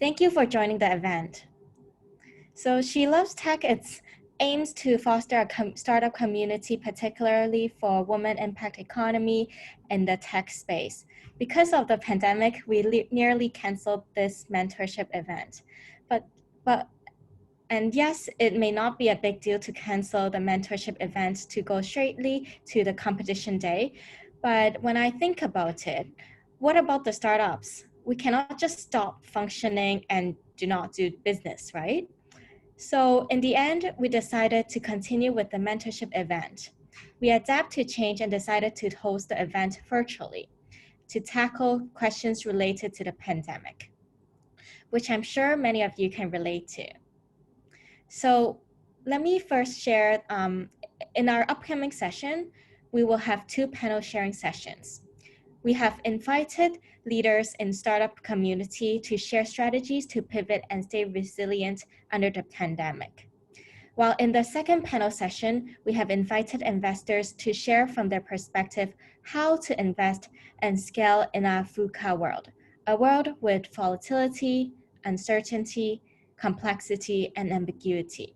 Thank you for joining the event. So She Loves Tech, it aims to foster a startup community, particularly for women impact economy in the tech space. Because of the pandemic, we nearly canceled this mentorship event. And yes, it may not be a big deal to cancel the mentorship event to go straightly to the competition day. But when I think about it, what about the startups? We cannot just stop functioning and do not do business, right? So in the end, we decided to continue with the mentorship event. We adapt to change and decided to host the event virtually to tackle questions related to the pandemic, which I'm sure many of you can relate to. So let me first share, in our upcoming session, we will have 2 panel sharing sessions. We have invited leaders in startup community to share strategies to pivot and stay resilient under the pandemic. While in the second panel session, we have invited investors to share from their perspective how to invest and scale in a VUCA world, a world with volatility, uncertainty, complexity, and ambiguity.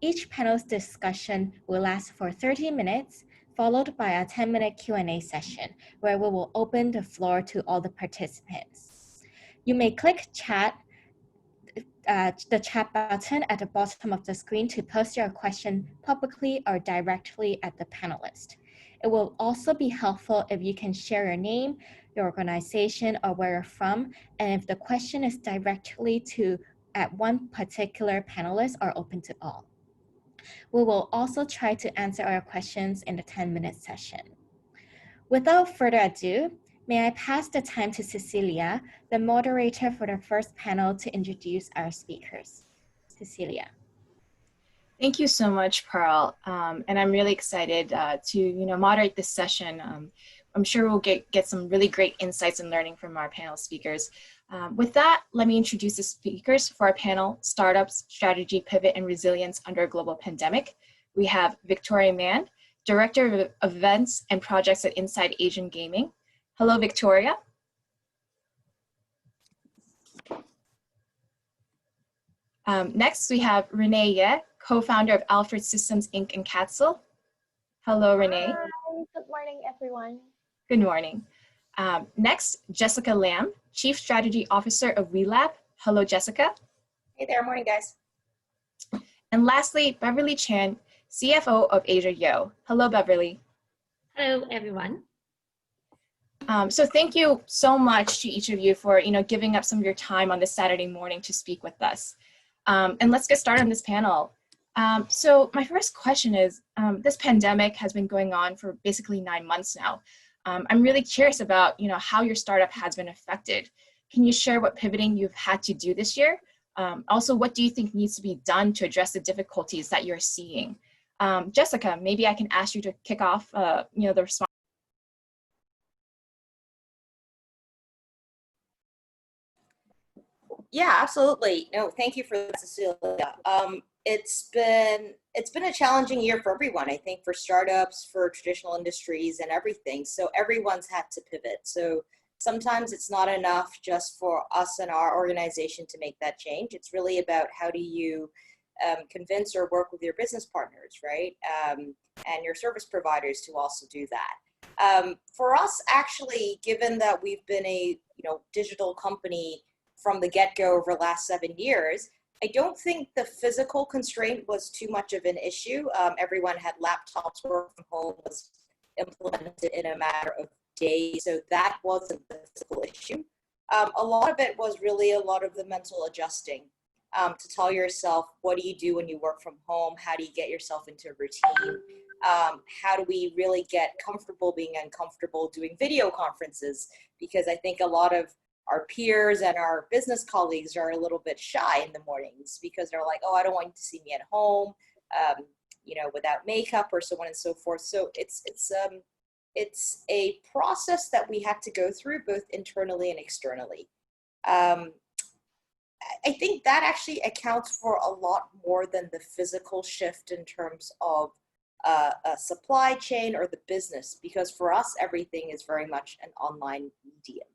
Each panel's discussion will last for 30 minutes, followed by a 10-minute Q&A session, where we will open the floor to all the participants. You may click the chat button at the bottom of the screen to post your question publicly or directly at the panelist. It will also be helpful if you can share your name, your organization, or where you're from, and if the question is directly at one particular panelist or open to all. We will also try to answer our questions in the 10-minute session. Without further ado, may I pass the time to Cecilia, the moderator for the first panel, to introduce our speakers. Cecilia. Thank you so much, Pearl. And I'm really excited to moderate this session. I'm sure we'll get some really great insights and learning from our panel speakers. With that, let me introduce the speakers for our panel, Startups, Strategy, Pivot, and Resilience Under a Global Pandemic. We have Victoria Mann, Director of Events and Projects at Inside Asian Gaming. Hello, Victoria. Next, we have Renee Ye, co-founder of Alfred Systems Inc. and Catzel. Hello, Renee. Hi, good morning, everyone. Good morning. Next, Jessica Lam, Chief Strategy Officer of WeLab. Hello, Jessica. Hey there, morning, guys. And lastly, Beverly Chan, CFO of Asia Yo. Hello, Beverly. Hello, everyone. So thank you so much to each of you for giving up some of your time on this Saturday morning to speak with us. And let's get started on this panel. So my first question is, this pandemic has been going on for basically 9 months now. I'm really curious about how your startup has been affected. Can you share what pivoting you've had to do this year? Also, what do you think needs to be done to address the difficulties that you're seeing? Jessica, maybe I can ask you to kick off the response. Yeah, absolutely. No, thank you for that, Cecilia. It's been a challenging year for everyone, I think, for startups, for traditional industries and everything. So everyone's had to pivot. So sometimes it's not enough just for us and our organization to make that change. It's really about how do you convince or work with your business partners, right? And your service providers to also do that. For us, actually, given that we've been a digital company from the get-go over the last 7 years, I don't think the physical constraint was too much of an issue. Everyone had laptops, work from home was implemented in a matter of days, so that wasn't the physical issue. A lot of it was really a lot of the mental adjusting to tell yourself, what do you do when you work from home? How do you get yourself into a routine? How do we really get comfortable being uncomfortable doing video conferences? Because I think a lot of our peers and our business colleagues are a little bit shy in the mornings because they're like, oh, I don't want you to see me at home, without makeup or so on and so forth. So it's a process that we have to go through both internally and externally. I think that actually accounts for a lot more than the physical shift in terms of a supply chain or the business, because for us, everything is very much an online medium.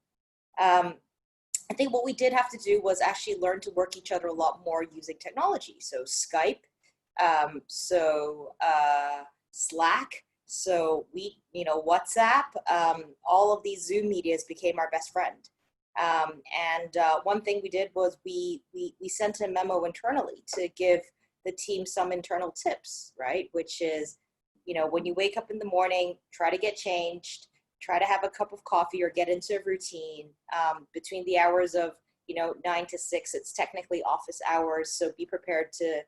I think what we did have to do was actually learn to work each other a lot more using technology. So Skype, Slack, so WhatsApp, all of these Zoom medias became our best friend. One thing we did was we sent a memo internally to give the team some internal tips, right? Which is, when you wake up in the morning, try to get changed, try to have a cup of coffee or get into a routine between the hours of 9 to 6. It's technically office hours, so be prepared to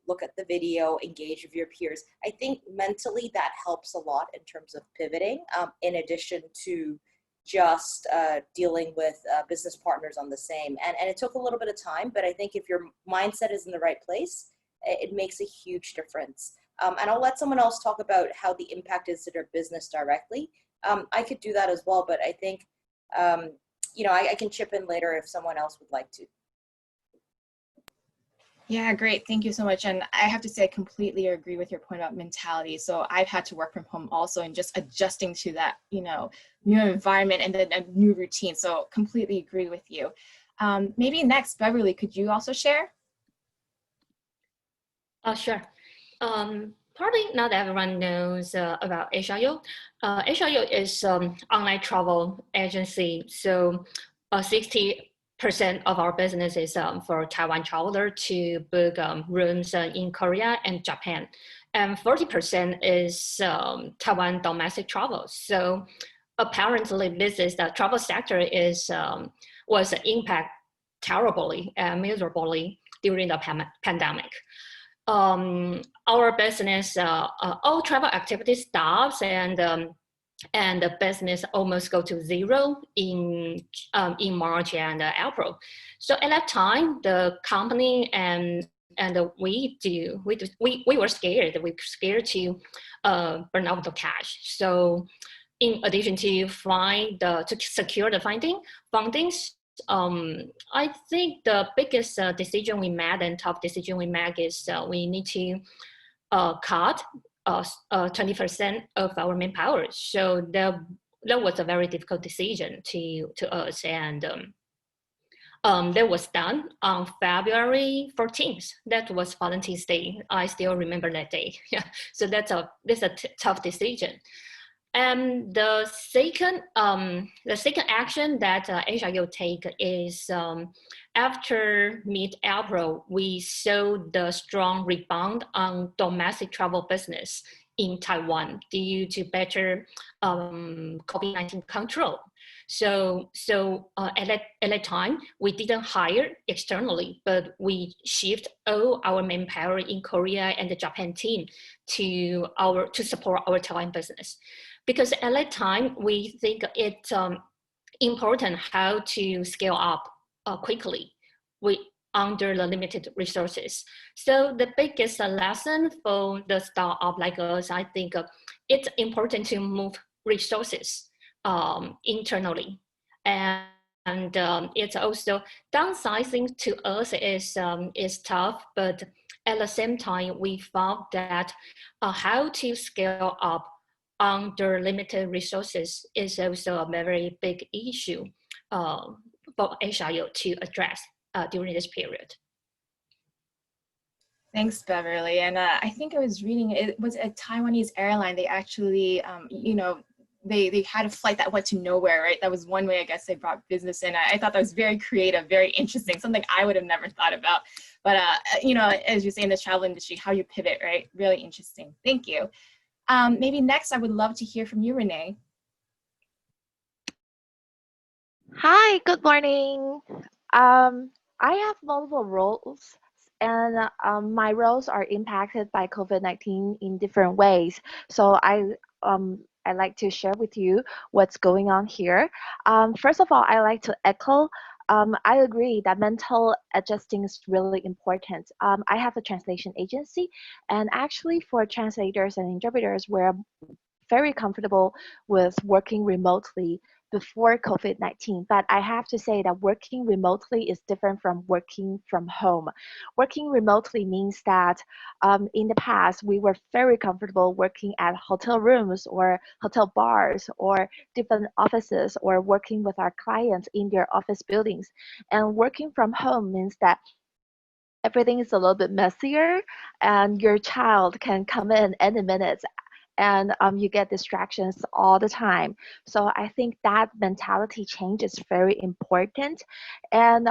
look at the video, engage with your peers. I think mentally that helps a lot in terms of pivoting, in addition to just dealing with business partners on the same. And it took a little bit of time, but I think if your mindset is in the right place, it makes a huge difference. And I'll let someone else talk about how the impact is to their business directly. I could do that as well, but I think, I can chip in later if someone else would like to. Yeah, great. Thank you so much. And I have to say, I completely agree with your point about mentality. So I've had to work from home also, and just adjusting to that, new environment and then a new routine. So completely agree with you. Maybe next, Beverly, could you also share? Sure. Probably not everyone knows about HIO. HIO is online travel agency. So 60% of our business is for Taiwan traveler to book rooms in Korea and Japan. And 40% is Taiwan domestic travel. So apparently the travel sector was impacted terribly and miserably during the pandemic. Our business, all travel activities stops, and the business almost go to zero in March and April. So at that time, the company and we were scared. We were scared to burn out the cash. So in addition to to secure the fundings. I think the biggest decision we made and tough decision we made is we need to cut 20% of our manpower. So that was a very difficult decision to us, and that was done on February 14th. That was Valentine's Day. I still remember that day. Yeah, so that's a tough decision. And the second action that HIO take is after mid-April, we saw the strong rebound on domestic travel business in Taiwan due to better COVID-19 control. So at that time, we didn't hire externally, but we shift all our manpower in Korea and the Japan team to support our Taiwan business. Because at that time, we think it's important how to scale up quickly under the limited resources. So the biggest lesson for the startup like us, I think it's important to move resources internally. And it's also downsizing to us is tough, but at the same time, we found that how to scale up under limited resources is also a very big issue for HIO to address during this period. Thanks, Beverly. And I think I was reading, it was a Taiwanese airline. They actually, they had a flight that went to nowhere, right? That was one way, I guess, they brought business in. I thought that was very creative, very interesting, something I would have never thought about. But, as you say in the travel industry, how you pivot, right? Really interesting. Thank you. Maybe next, I would love to hear from you, Renee. Hi, good morning. I have multiple roles, and my roles are impacted by COVID-19 in different ways. So I'd like to share with you what's going on here. First of all, I like to echo. I agree that mental adjusting is really important. I have a translation agency, and actually for translators and interpreters, we're very comfortable with working remotely before COVID-19, but I have to say that working remotely is different from working from home. Working remotely means that in the past, we were very comfortable working at hotel rooms or hotel bars or different offices or working with our clients in their office buildings. And working from home means that everything is a little bit messier and your child can come in any minute and you get distractions all the time. So I think that mentality change is very important. And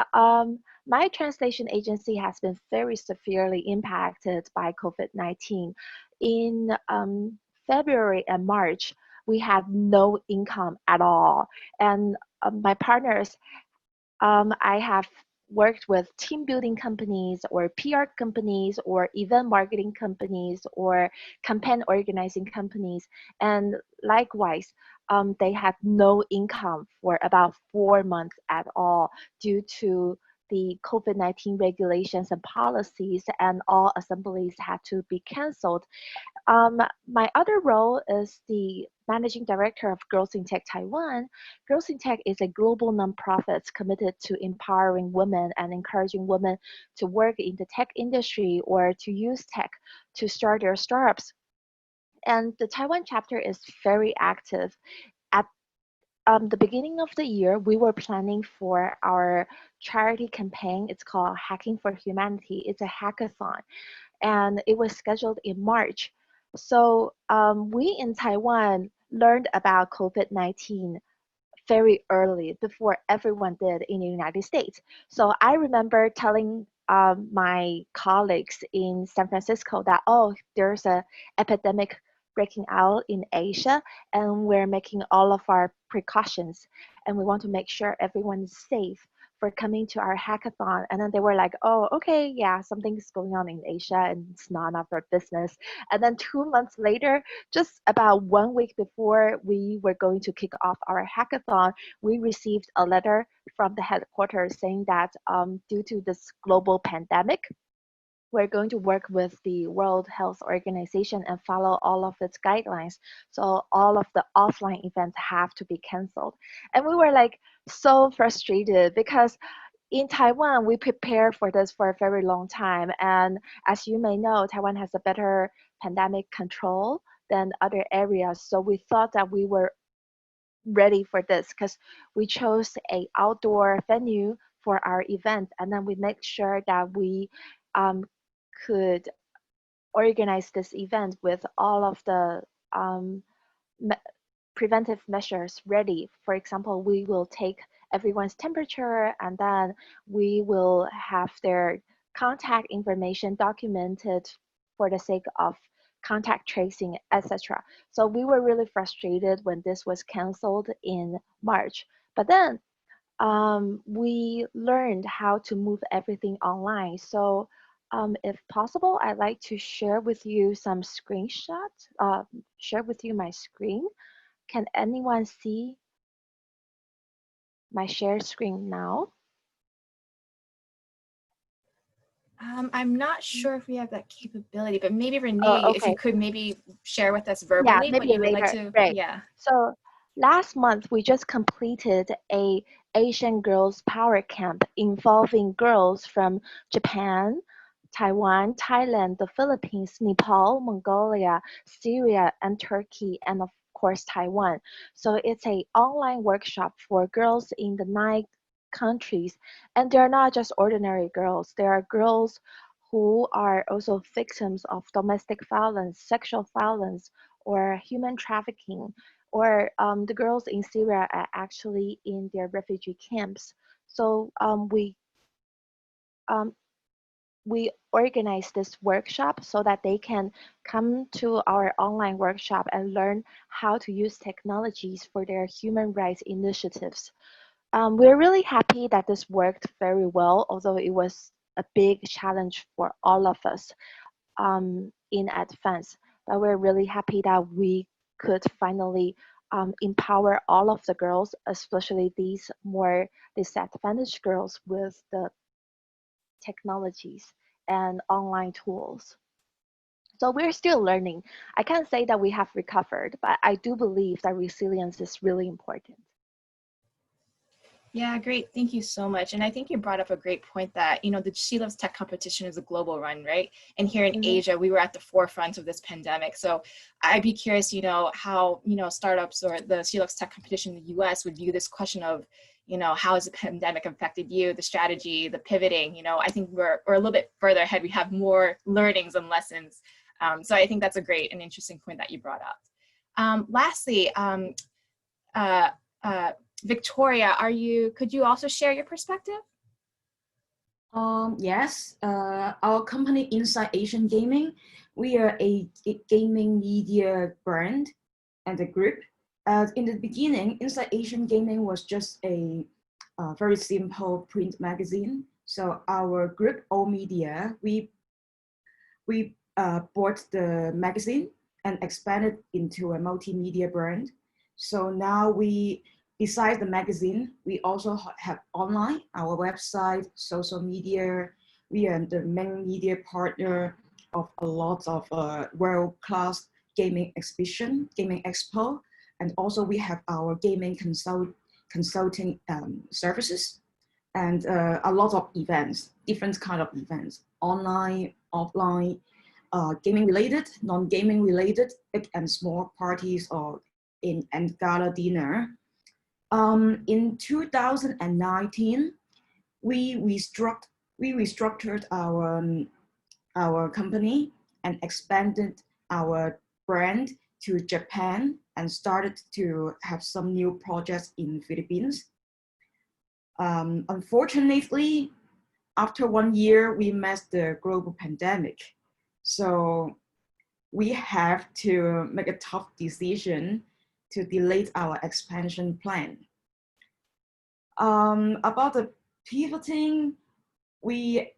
my translation agency has been very severely impacted by COVID-19. In February and March, we had no income at all. And my partners, I have worked with team building companies or PR companies or event marketing companies or campaign organizing companies. And likewise, they had no income for about 4 months at all due to the COVID-19 regulations and policies, and all assemblies had to be canceled. My other role is the managing director of Girls in Tech Taiwan. Girls in Tech is a global nonprofit committed to empowering women and encouraging women to work in the tech industry or to use tech to start their startups. And the Taiwan chapter is very active. At the beginning of the year, we were planning for our charity campaign. It's called Hacking for Humanity. It's a hackathon, and it was scheduled in March. So we in Taiwan learned about COVID-19 very early before everyone did in the United States. So I remember telling my colleagues in San Francisco that, oh, there's a epidemic breaking out in Asia, and we're making all of our precautions, and we want to make sure everyone is safe for coming to our hackathon. And then they were like, oh, okay, yeah, something's going on in Asia and it's none of our business. And then 2 months later, just about 1 week before we were going to kick off our hackathon, we received a letter from the headquarters saying that due to this global pandemic, we're going to work with the World Health Organization and follow all of its guidelines. So all of the offline events have to be canceled. And we were like so frustrated because in Taiwan, we prepare for this for a very long time. And as you may know, Taiwan has a better pandemic control than other areas. So we thought that we were ready for this because we chose a outdoor venue for our event. And then we make sure that we could organize this event with all of the me preventive measures ready. For example, we will take everyone's temperature and then we will have their contact information documented for the sake of contact tracing, etc. So we were really frustrated when this was canceled in March. But then we learned how to move everything online. So if possible, I'd like to share with you some screenshots, share with you my screen. Can anyone see my share screen now? I'm not sure if we have that capability, but maybe Renee, Oh, if you okay. could maybe share with us Yeah, verbally what maybe you would like later. to, Great. yeah. So last month, we just completed a Asian Girls Power Camp involving girls from Japan, Taiwan, Thailand, the Philippines, Nepal, Mongolia, Syria, and Turkey, and of course Taiwan. So it's a online workshop for girls in the 9 countries, and they're not just ordinary girls. They are girls who are also victims of domestic violence, sexual violence, or human trafficking, or the girls in Syria are actually in their refugee camps. So um, we organize this workshop so that they can come to our online workshop and learn how to use technologies for their human rights initiatives. We're really happy that this worked very well, although it was a big challenge for all of us in advance. But we're really happy that we could finally empower all of the girls, especially these more disadvantaged girls, with the technologies and online tools. So we're still learning. I can't say that we have recovered, but I do believe that resilience is really important. Yeah, great. Thank you so much. And I think you brought up a great point that, the She Loves Tech competition is a global run, right? And here in Asia, we were at the forefront of this pandemic. So I'd be curious, how, startups or the She Loves Tech competition in the US would view this question of, how has the pandemic affected you, the strategy, the pivoting. I think we're a little bit further ahead. We have more learnings and lessons. So I think that's a great and interesting point that you brought up. Lastly, Victoria, could you also share your perspective? Yes, our company Inside Asian Gaming, we are a gaming media brand and a group. In the beginning, Inside Asian Gaming was just a very simple print magazine. So our group, All Media, we bought the magazine and expanded into a multimedia brand. So now besides the magazine, we also have online, our website, social media. We are the main media partner of a lot of world-class gaming exhibition, gaming expo. And also we have our gaming consulting services and a lot of events, different kind of events, online, offline, gaming related, non-gaming related, big and small parties or and gala dinner. In 2019, we restructured our company and expanded our brand to Japan and started to have some new projects in Philippines. Unfortunately, after 1 year, we met the global pandemic. So we have to make a tough decision to delay our expansion plan. About the pivoting, it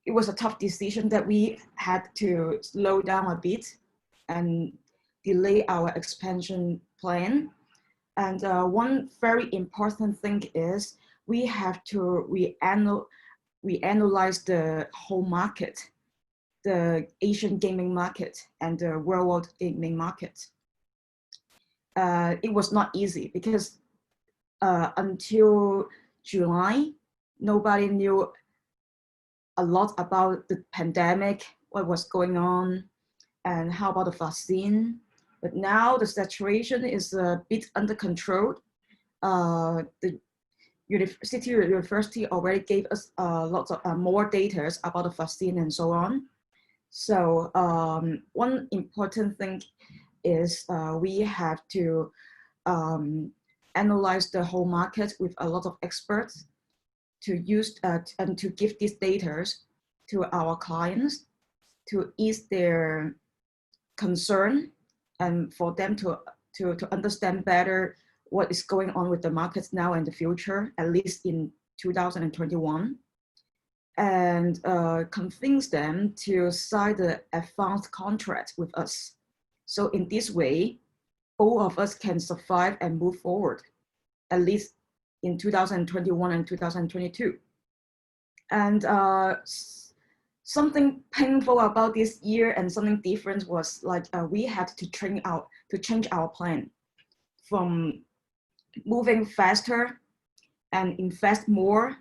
was a tough decision that we had to slow down a bit and delay our expansion plan. And one very important thing is we have to reanalyze the whole market, the Asian gaming market and the world gaming market. It was not easy because until July, nobody knew a lot about the pandemic, what was going on, and how about the vaccine. But now the situation is a bit under control. The university already gave us lots of more data about the vaccine and so on. So one important thing is we have to analyze the whole market with a lot of experts to use and to give these data to our clients to ease their concern and for them to understand better what is going on with the markets now and the future, at least in 2021, and convince them to sign the advanced contract with us. So in this way, all of us can survive and move forward, at least in 2021 and 2022. And something painful about this year and something different was like we had to change our plan from moving faster and invest more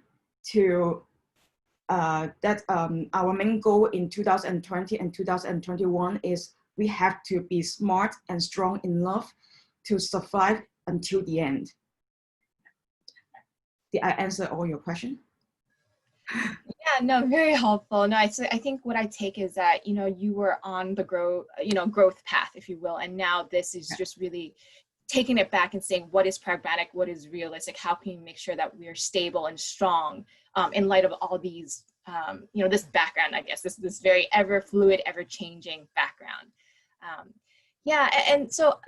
to our main goal in 2020 and 2021 is we have to be smart and strong enough to survive until the end. Did I answer all your questions? Yeah, no, very helpful. No, I think what I take is that, you were on the growth path, if you will. And now this is just really taking it back and saying, what is pragmatic? What is realistic? How can we make sure that we're stable and strong in light of all these, this background, I guess, this very ever fluid, ever changing background. Yeah. And so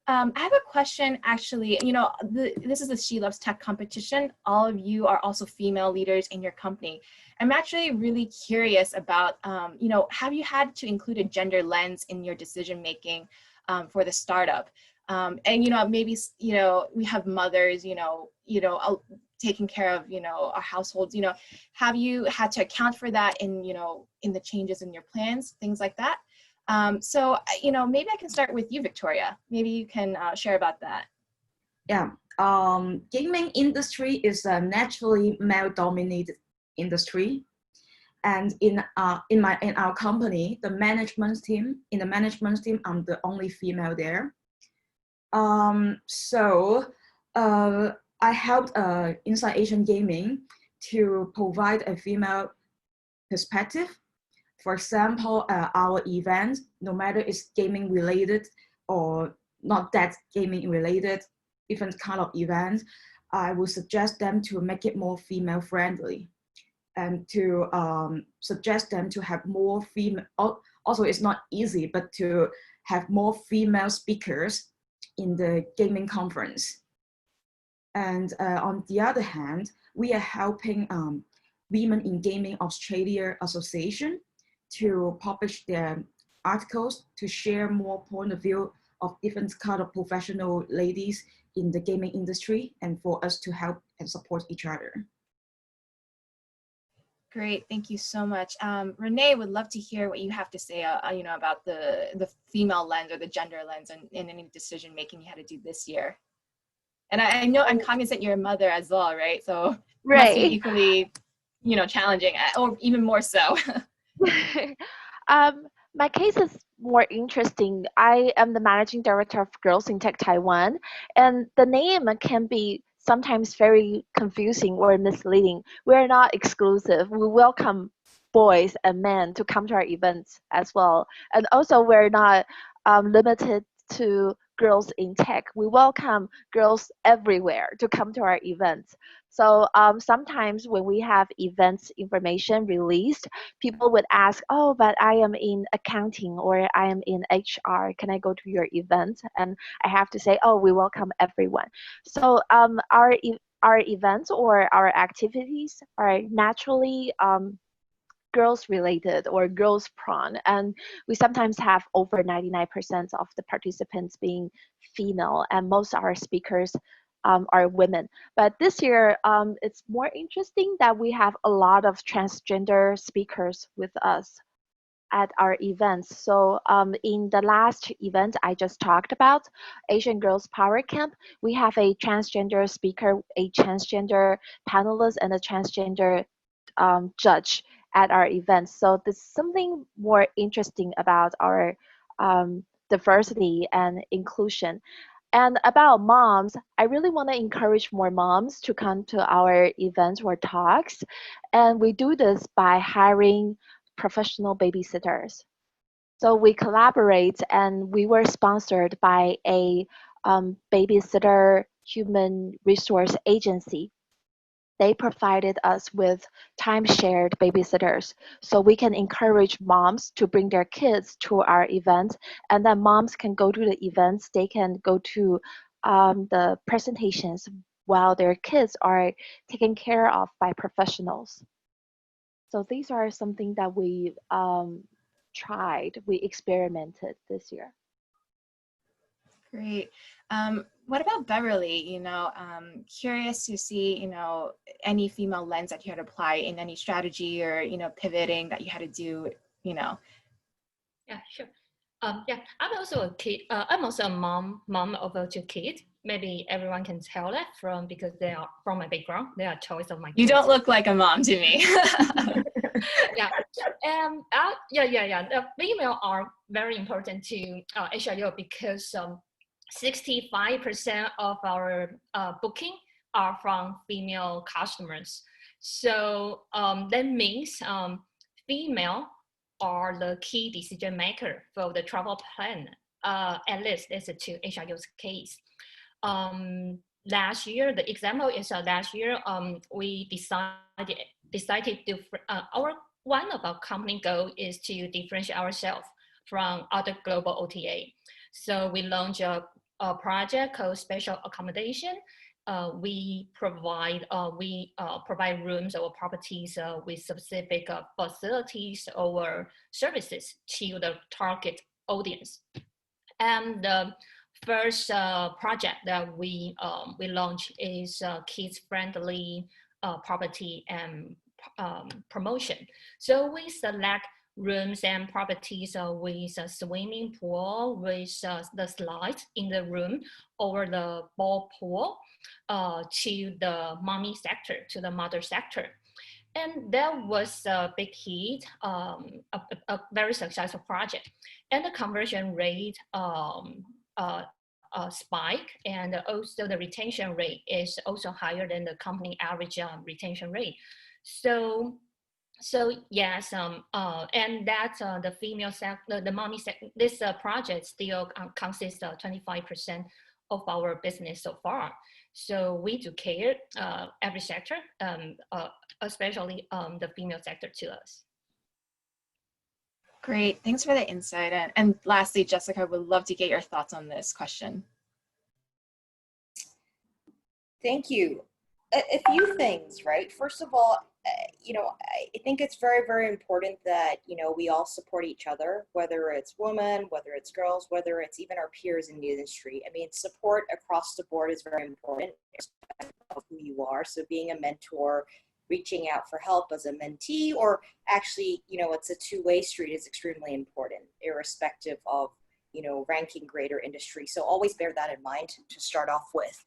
I have a question, actually. This is the She Loves Tech competition. All of you are also female leaders in your company. I'm actually really curious about, have you had to include a gender lens in your decision-making for the startup? And, maybe, we have mothers, taking care of, our households, have you had to account for that in, in the changes in your plans, things like that? So, maybe I can start with you, Victoria. Maybe you can share about that. Yeah, gaming industry is a naturally male-dominated industry, and in our company, the management team, I'm the only female there. I helped Inside Asian Gaming to provide a female perspective. For example, our event, no matter it's gaming related or not that gaming related, different kind of event, I would suggest them to make it more female friendly and to suggest them to have more female, also it's not easy, but to have more female speakers in the gaming conference. And on the other hand, we are helping Women in Gaming Australia Association to publish their articles to share more point of view of different kind of professional ladies in the gaming industry, and for us to help and support each other. Great, thank you so much. Renee, would love to hear what you have to say, about the female lens or the gender lens in any decision making you had to do this year. And I know I'm cognizant you're a mother as well, right? So Right. Must be equally, challenging, or even more so. My case is more interesting. I am the managing director of Girls in Tech Taiwan, and the name can be sometimes very confusing or misleading. We're not exclusive. We welcome boys and men to come to our events as well. And also we're not limited to girls in tech. We welcome girls everywhere to come to our events. So sometimes when we have events information released, people would ask, oh, but I am in accounting or I am in HR. Can I go to your event? And I have to say, oh, we welcome everyone. So our events or our activities are naturally girls related or girls prawn, and we sometimes have over 99% of the participants being female, and most of our speakers are women. But this year it's more interesting that we have a lot of transgender speakers with us at our events. So in the last event I just talked about, Asian Girls Power Camp, we have a transgender speaker, a transgender panelist, and a transgender judge at our events. So there's something more interesting about our diversity and inclusion. And about moms, I really want to encourage more moms to come to our events or talks. And we do this by hiring professional babysitters. So we collaborate, and we were sponsored by a babysitter human resource agency. They provided us with time-shared babysitters, so we can encourage moms to bring their kids to our events, and then moms can go to the events. They can go to the presentations while their kids are taken care of by professionals. So these are something that we tried, we experimented this year. Great. What about Beverly? Curious to see, any female lens that you had to apply in any strategy or, pivoting that you had to do, Yeah, sure. Yeah, I'm also a kid. I'm also a mom of 2 kids. Maybe everyone can tell that because they are from my background. They are choice of my kids. You don't look like a mom to me. Yeah. The female are very important to HIO because 65% of our booking are from female customers. So that means female are the key decision maker for the travel plan. At least that's to HIO's case. Last year, the example is last year we decided to one of our company goal is to differentiate ourselves from other global OTA. So we launched a project called Special Accommodation. We provide rooms or properties with specific facilities or services to the target audience. And the first project that we launched is kids-friendly property and promotion. So we select rooms and properties with a swimming pool, with the slides in the room over the ball pool to the mommy sector, to the mother sector. And that was a big hit, a very successful project. And the conversion rate spike, and also the retention rate is also higher than the company average retention rate. So yes, and that's the female sector, the mommy sector. This project still consists of 25% of our business so far. So we do care every sector, especially the female sector to us. Great, thanks for the insight. And lastly, Jessica, would love to get your thoughts on this question. Thank you. A few things, right? First of all, you know, I think it's very, very important that, you know, we all support each other, whether it's women, whether it's girls, whether it's even our peers in the industry. I mean, support across the board is very important, irrespective of who you are. So being a mentor, reaching out for help as a mentee, or actually, you know, it's a two-way street, is extremely important, irrespective of, you know, ranking grade or industry. So always bear that in mind to start off with.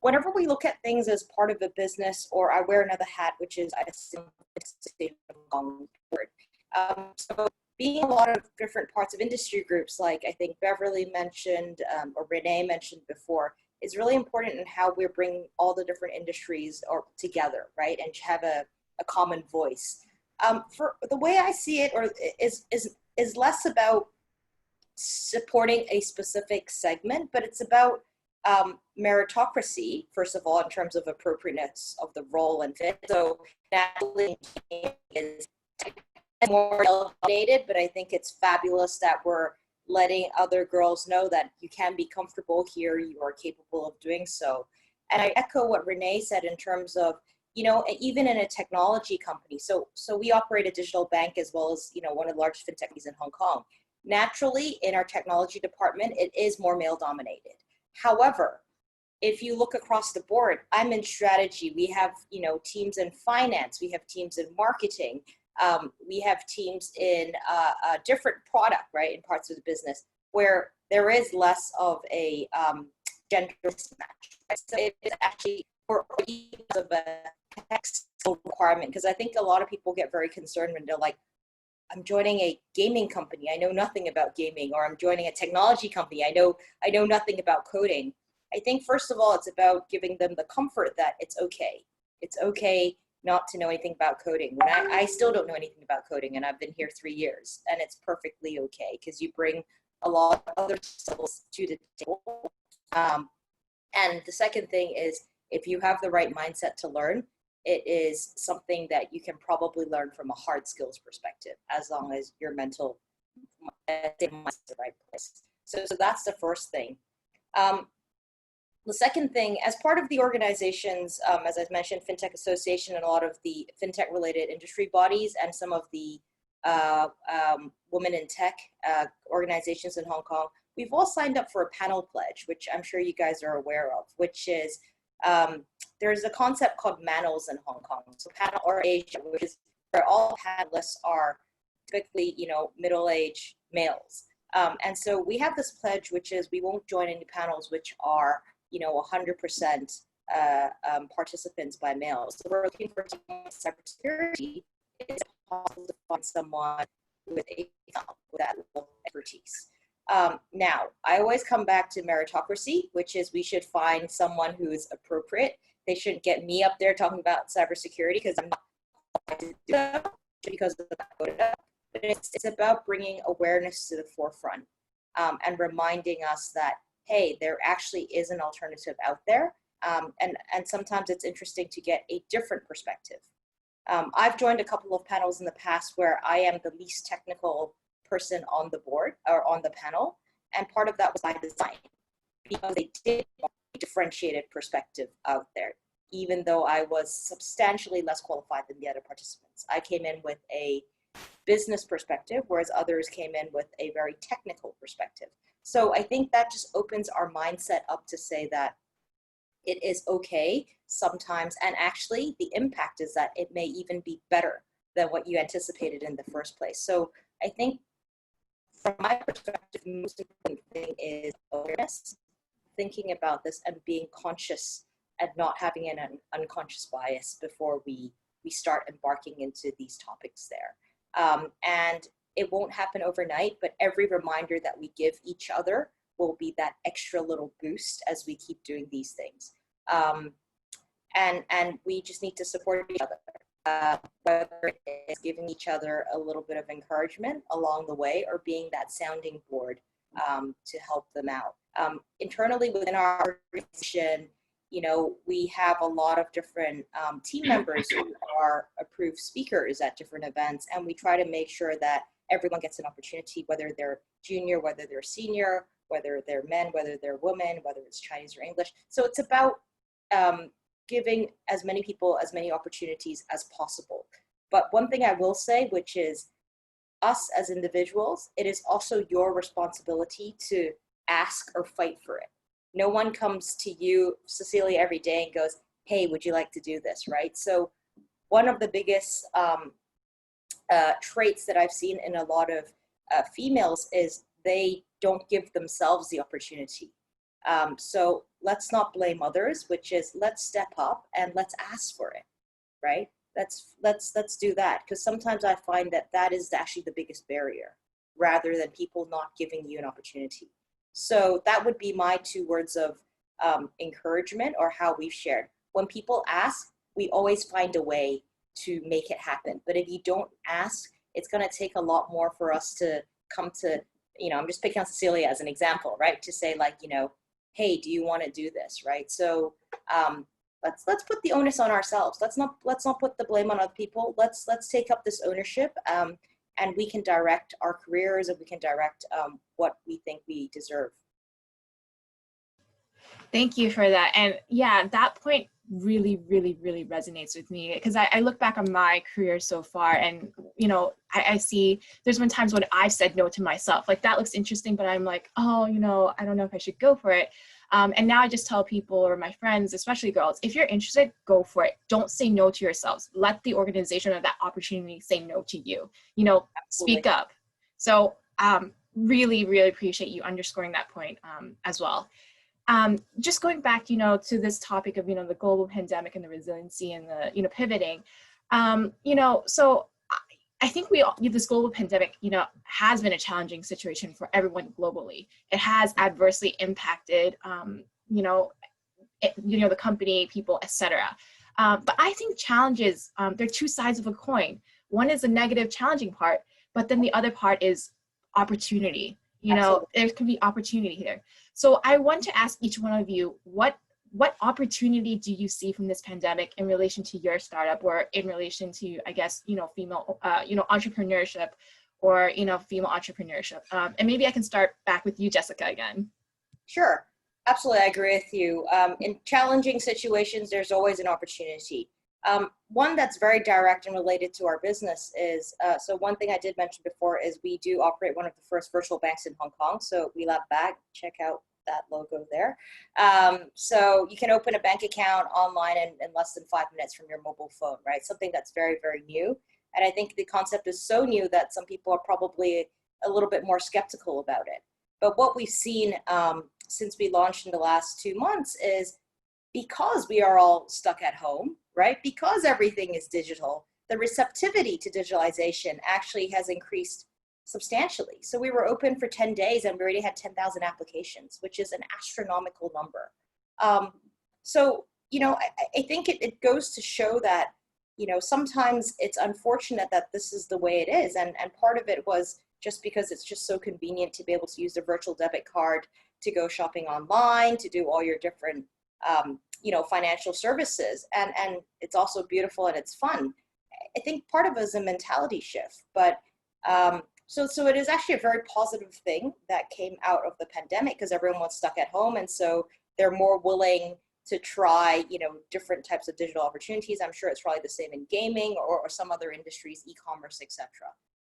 Whenever we look at things as part of a business, or I wear another hat, which is, I assume, on board. So being a lot of different parts of industry groups, like I think Beverly mentioned, or Renee mentioned before, is really important in how we bring all the different industries or together, right? And have a common voice. For the way I see it, or is less about supporting a specific segment, but it's about meritocracy, first of all, in terms of appropriateness of the role and fit. So naturally is more elevated, but I think it's fabulous that we're letting other girls know that you can be comfortable here, you are capable of doing so. And I echo what Renee said in terms of, you know, even in a technology company. So we operate a digital bank as well as, you know, one of the largest fintech companies in Hong Kong. Naturally, in our technology department, it is more male dominated. However, if you look across the board, I'm in strategy. We have, you know, teams in finance. We have teams in marketing. We have teams in a different product, right, in parts of the business where there is less of a gender mismatch. Right? So it is actually for of a textile requirement, because I think a lot of people get very concerned when they're like, I'm joining a gaming company, I know nothing about gaming, or I'm joining a technology company, I know nothing about coding. I think first of all, it's about giving them the comfort that it's okay. It's okay not to know anything about coding. When I still don't know anything about coding, and I've been here 3 years, and it's perfectly okay, because you bring a lot of other skills to the table. And the second thing is, if you have the right mindset to learn, it is something that you can probably learn from a hard skills perspective, as long as your mental mindset is in the right place. So that's the first thing. The second thing, as part of the organizations, as I mentioned, FinTech Association and a lot of the FinTech related industry bodies and some of the women in tech organizations in Hong Kong, we've all signed up for a panel pledge, which I'm sure you guys are aware of, which is, there's a concept called Manels in Hong Kong. So panel or Asia, which is where all panelists are typically, you know, middle-aged males. And so we have this pledge, which is we won't join any panels which are, you know, 100% participants by males. So we're looking for someone with cybersecurity. It's possible to find someone with that level of expertise. Now, I always come back to meritocracy, which is we should find someone who is appropriate. They shouldn't get me up there talking about cybersecurity because I'm not qualified to do that because of that. But it's about bringing awareness to the forefront and reminding us that, hey, there actually is an alternative out there. And sometimes it's interesting to get a different perspective. I've joined a couple of panels in the past where I am the least technical person on the board or on the panel, and part of that was by design, because they did want a differentiated perspective out there, even though I was substantially less qualified than the other participants. I came in with a business perspective, whereas others came in with a very technical perspective. So I think that just opens our mindset up to say that it is okay sometimes, and actually the impact is that it may even be better than what you anticipated in the first place. So I think from my perspective, the most important thing is awareness, thinking about this and being conscious and not having an unconscious bias before we start embarking into these topics there. And it won't happen overnight, but every reminder that we give each other will be that extra little boost as we keep doing these things. And we just need to support each other, whether it's giving each other a little bit of encouragement along the way or being that sounding board to help them out. Internally within our organization, you know, we have a lot of different team members who are approved speakers at different events, and we try to make sure that everyone gets an opportunity, whether they're junior, whether they're senior, whether they're men, whether they're women, whether it's Chinese or English. So it's about giving as many people as many opportunities as possible. But one thing I will say, which is us as individuals, it is also your responsibility to ask or fight for it. No one comes to you, Cecilia, every day and goes, hey, would you like to do this, right? So one of the biggest traits that I've seen in a lot of females is they don't give themselves the opportunity. So let's not blame others, which is let's step up and let's ask for it, right? Let's do that, because sometimes I find that that is actually the biggest barrier, rather than people not giving you an opportunity. So that would be my 2 words of encouragement, or how we've shared. When people ask, we always find a way to make it happen. But if you don't ask, it's going to take a lot more for us to come to, you know, I'm just picking on Cecilia as an example, right? To say like, you know, hey, do you want to do this, right? So let's put the onus on ourselves. Let's not put the blame on other people. Let's take up this ownership, and we can direct our careers, and we can direct what we think we deserve. Thank you for that. And yeah, that point really, really, really resonates with me, because I look back on my career so far, and, you know, I see there's been times when I've said no to myself, like that looks interesting, but I'm like, oh, you know, I don't know if I should go for it. And now I just tell people, or my friends, especially girls, if you're interested, go for it. Don't say no to yourselves. Let the organization or that opportunity say no to you. You know, Absolutely. Speak up. So really, really appreciate you underscoring that point as well. Just going back, you know, to this topic of, you know, the global pandemic and the resiliency and the, you know, pivoting, you know, so I think this global pandemic, you know, has been a challenging situation for everyone globally. It has adversely impacted, you know, the company, people, etc. But I think challenges, they're 2 sides of a coin. One is the negative, challenging part, but then the other part is opportunity. You know, Absolutely. there can be opportunity here. So I want to ask each one of you, what opportunity do you see from this pandemic in relation to your startup, or in relation to, I guess, you know, female, you know, entrepreneurship, or, you know, female entrepreneurship? And maybe I can start back with you, Jessica, again. Sure, absolutely, I agree with you. In challenging situations, there's always an opportunity. One that's very direct and related to our business is, so one thing I did mention before is we do operate one of the first virtual banks in Hong Kong. So we love Bag, check out that logo there. So you can open a bank account online in less than 5 minutes from your mobile phone, right? Something that's very, very new. And I think the concept is so new that some people are probably a little bit more skeptical about it. But what we've seen since we launched in the last 2 months is, because we are all stuck at home, right? Because everything is digital, the receptivity to digitalization actually has increased substantially. So we were open for 10 days and we already had 10,000 applications, which is an astronomical number. So, you know, I think it goes to show that, you know, sometimes it's unfortunate that this is the way it is. And part of it was just because it's just so convenient to be able to use the virtual debit card to go shopping online, to do all your different, you know, financial services. And it's also beautiful and it's fun. I think part of it is a mentality shift, but so it is actually a very positive thing that came out of the pandemic, because everyone was stuck at home. And so they're more willing to try, you know, different types of digital opportunities. I'm sure it's probably the same in gaming or some other industries, e-commerce, etc.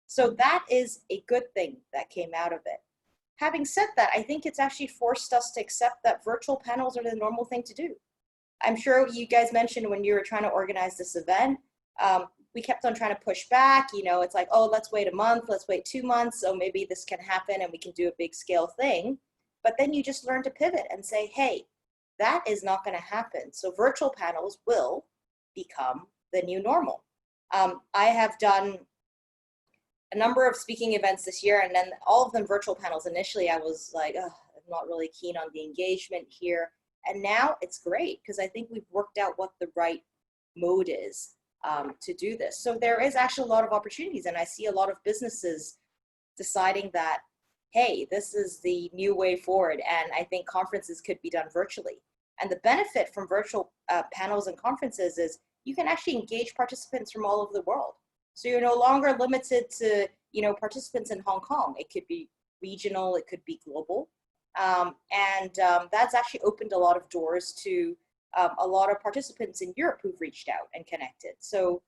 So that is a good thing that came out of it. Having said that, I think it's actually forced us to accept that virtual panels are the normal thing to do. I'm sure you guys mentioned when you were trying to organize this event, we kept on trying to push back. You know, it's like, oh, let's wait a month, let's wait 2 months, so maybe this can happen and we can do a big scale thing. But then you just learn to pivot and say, hey, that is not going to happen. So virtual panels will become the new normal. I have done a number of speaking events this year, and then all of them virtual panels. Initially, I was like, oh, I'm not really keen on the engagement here. And now it's great because I think we've worked out what the right mode is to do this. So there is actually a lot of opportunities, and I see a lot of businesses deciding that, hey, this is the new way forward, and I think conferences could be done virtually. And the benefit from virtual panels and conferences is you can actually engage participants from all over the world. So you're no longer limited to, you know, participants in Hong Kong. It could be regional, it could be global. That's actually opened a lot of doors to a lot of participants in Europe who've reached out and connected. So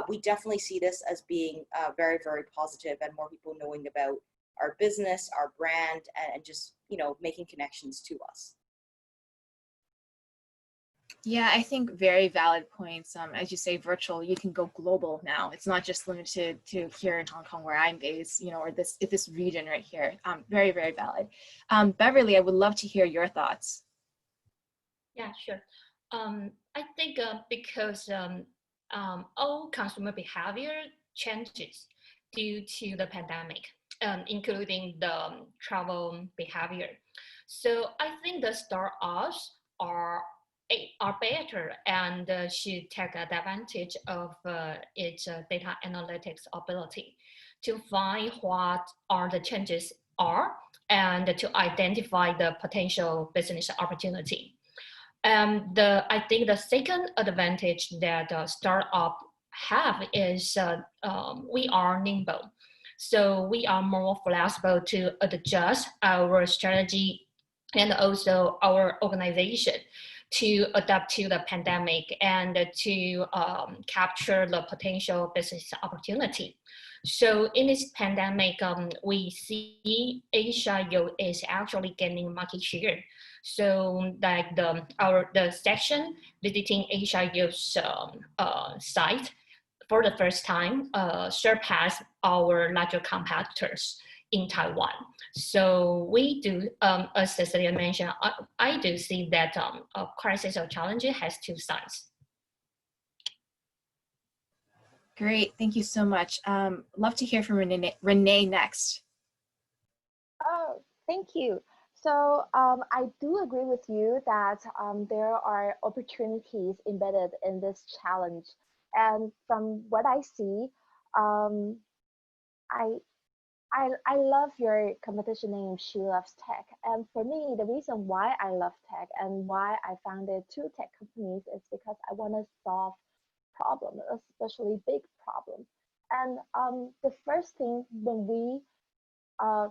we definitely see this as being very, very positive, and more people knowing about our business, our brand, and just, you know, making connections to us. Yeah, I think very valid points. As you say, virtual, you can go global now. It's not just limited to here in Hong Kong where I'm based, you know, or this region right here. Very, very valid. Beverly, I would love to hear your thoughts. Yeah, sure. I think because all consumer behavior changes due to the pandemic, including the travel behavior. So I think the startups are better and should take advantage of its data analytics ability to find what are the changes are and to identify the potential business opportunity. I think the second advantage that startup have is we are nimble. So we are more flexible to adjust our strategy and also our organization to adapt to the pandemic and to capture the potential business opportunity. So in this pandemic, we see Asia is actually gaining market share. So like the section visiting Asia site for the first time surpassed our larger competitors in Taiwan. So we do, as Cecilia mentioned, I do see that a crisis or challenge has two sides. Great, thank you so much. Love to hear from Renee next. Oh, thank you. So I do agree with you that there are opportunities embedded in this challenge. And from what I see, I love your competition name, She Loves Tech. And for me, the reason why I love tech and why I founded two tech companies is because I want to solve problems, especially big problems. And the first thing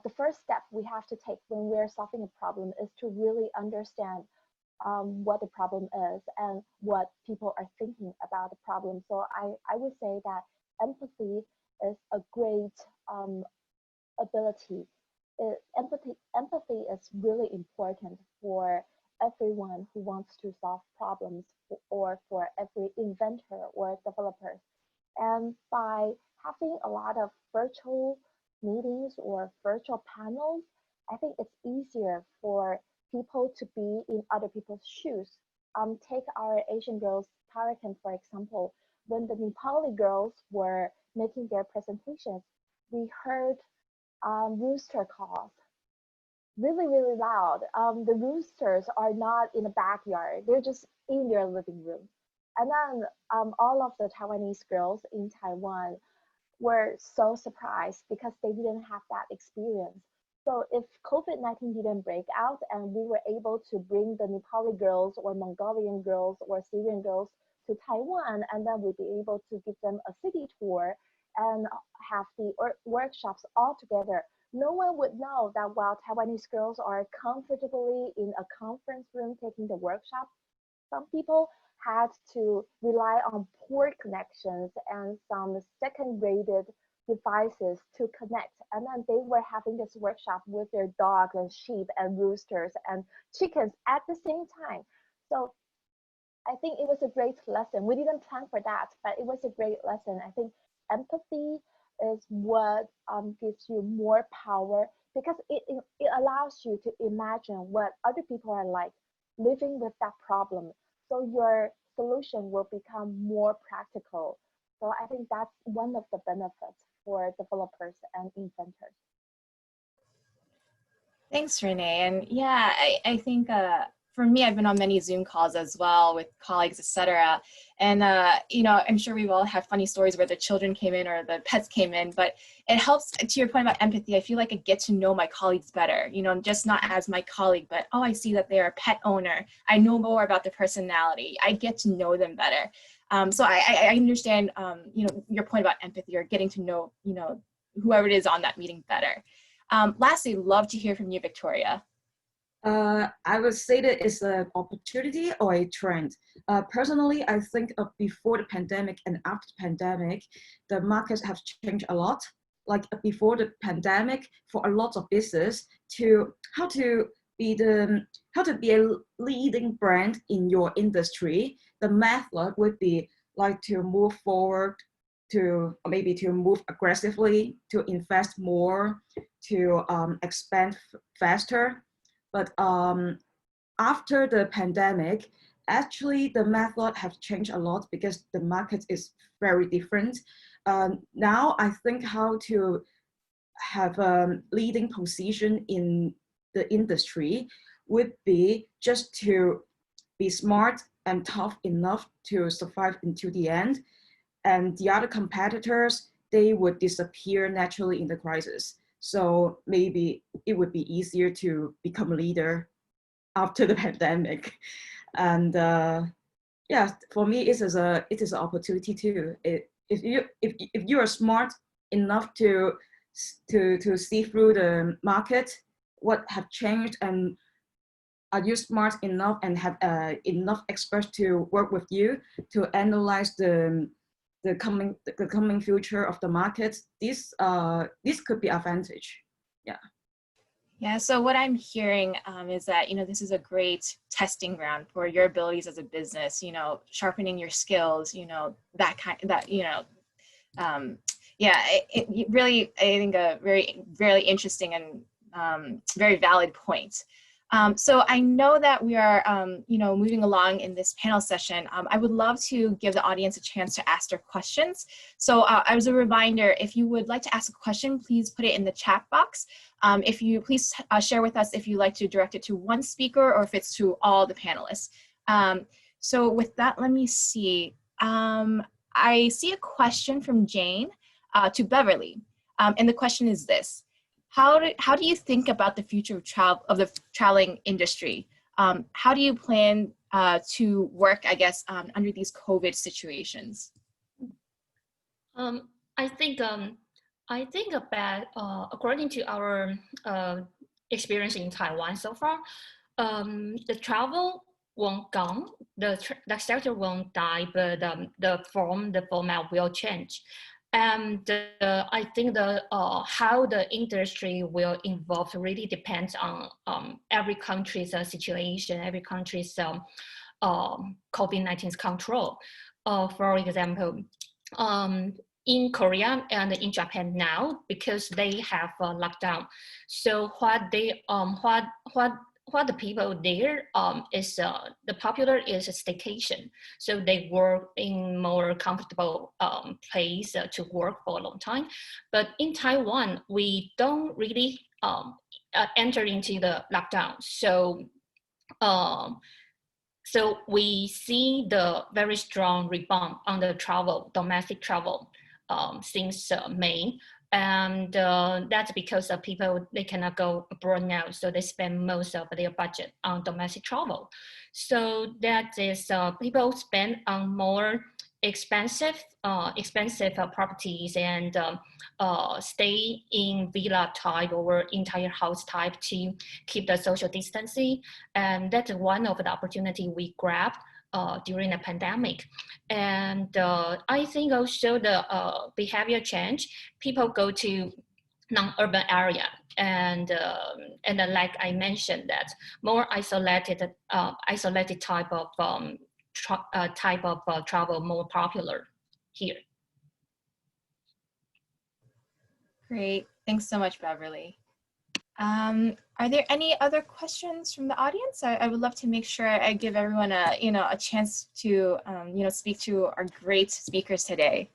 the first step we have to take when we're solving a problem is to really understand what the problem is and what people are thinking about the problem. So I would say that empathy is a great ability. Empathy is really important for everyone who wants to solve problems, or for every inventor or developer. And by having a lot of virtual meetings or virtual panels, I think it's easier for people to be in other people's shoes. Take our Asian girls Tarakan, for example. When the Nepali girls were making their presentations, we heard rooster calls really, really loud. The roosters are not in the backyard, they're just in their living room. And then all of the Taiwanese girls in Taiwan were so surprised because they didn't have that experience. So if COVID-19 didn't break out and we were able to bring the Nepali girls or Mongolian girls or Syrian girls to Taiwan, and then we'd be able to give them a city tour and have the workshops all together, no one would know that while Taiwanese girls are comfortably in a conference room taking the workshop, some people had to rely on poor connections and some second-rated devices to connect. And then they were having this workshop with their dogs and sheep and roosters and chickens at the same time. So I think it was a great lesson. We didn't plan for that, but it was a great lesson. I think empathy is what gives you more power, because it allows you to imagine what other people are like living with that problem. So your solution will become more practical. So I think that's one of the benefits for developers and inventors. Thanks, Renee. And yeah, I think for me, I've been on many Zoom calls as well with colleagues, etc. And you know, I'm sure we've all had funny stories where the children came in or the pets came in, but it helps. To your point about empathy, I feel like I get to know my colleagues better, you know, just not as my colleague, but oh, I see that they're a pet owner. I know more about their personality. I get to know them better. So I understand, you know, your point about empathy or getting to know, you know, whoever it is on that meeting better. Lastly, love to hear from you, Victoria. I would say that it's an opportunity or a trend. Personally, I think of before the pandemic and after the pandemic, the markets have changed a lot. Like before the pandemic, for a lot of business, to how to be a leading brand in your industry, the method would be like to move forward, to maybe to move aggressively, to invest more, to expand faster. But after the pandemic, actually the method has changed a lot because the market is very different. Now I think how to have a leading position in the industry would be just to be smart and tough enough to survive until the end. And the other competitors, they would disappear naturally in the crisis. So maybe it would be easier to become a leader after the pandemic. And yeah, for me, it is an opportunity too. If you are smart enough to see through the market, what have changed, and are you smart enough and have enough experts to work with you to analyze the coming future of the market, this could be advantage. Yeah. Yeah, so what I'm hearing is that, you know, this is a great testing ground for your abilities as a business, you know, sharpening your skills, you know, yeah, it really, I think a very interesting and very valid point. So I know that we are, you know, moving along in this panel session. I would love to give the audience a chance to ask their questions. So as a reminder, if you would like to ask a question, please put it in the chat box. If you please share with us if you like to direct it to one speaker or if it's to all the panelists. So with that, let me see. I see a question from Jane to Beverly, and the question is this. How do you think about the future of the traveling industry? How do you plan to work, I guess, under these COVID situations? I think about according to our experience in Taiwan so far, the travel won't gone, the sector won't die, but the format will change. And I think how the industry will evolve really depends on every country's situation, every country's COVID-19's control. For example, in Korea and in Japan now, because they have a lockdown, so what the people there is the popular is a staycation. So they work in more comfortable place to work for a long time. But in Taiwan, we don't really enter into the lockdown. So so we see the very strong rebound on the domestic travel since May. And that's because of people, they cannot go abroad now, so they spend most of their budget on domestic travel. So that is people spend on more expensive properties and stay in villa type or entire house type to keep the social distancing, and that's one of the opportunity we grabbed during the pandemic. And I think also the behavior change, people go to non-urban area, and like I mentioned, that more isolated type of type of travel more popular here. Great. Thanks so much, Beverly. Are there any other questions from the audience? I would love to make sure I give everyone a chance to speak to our great speakers today.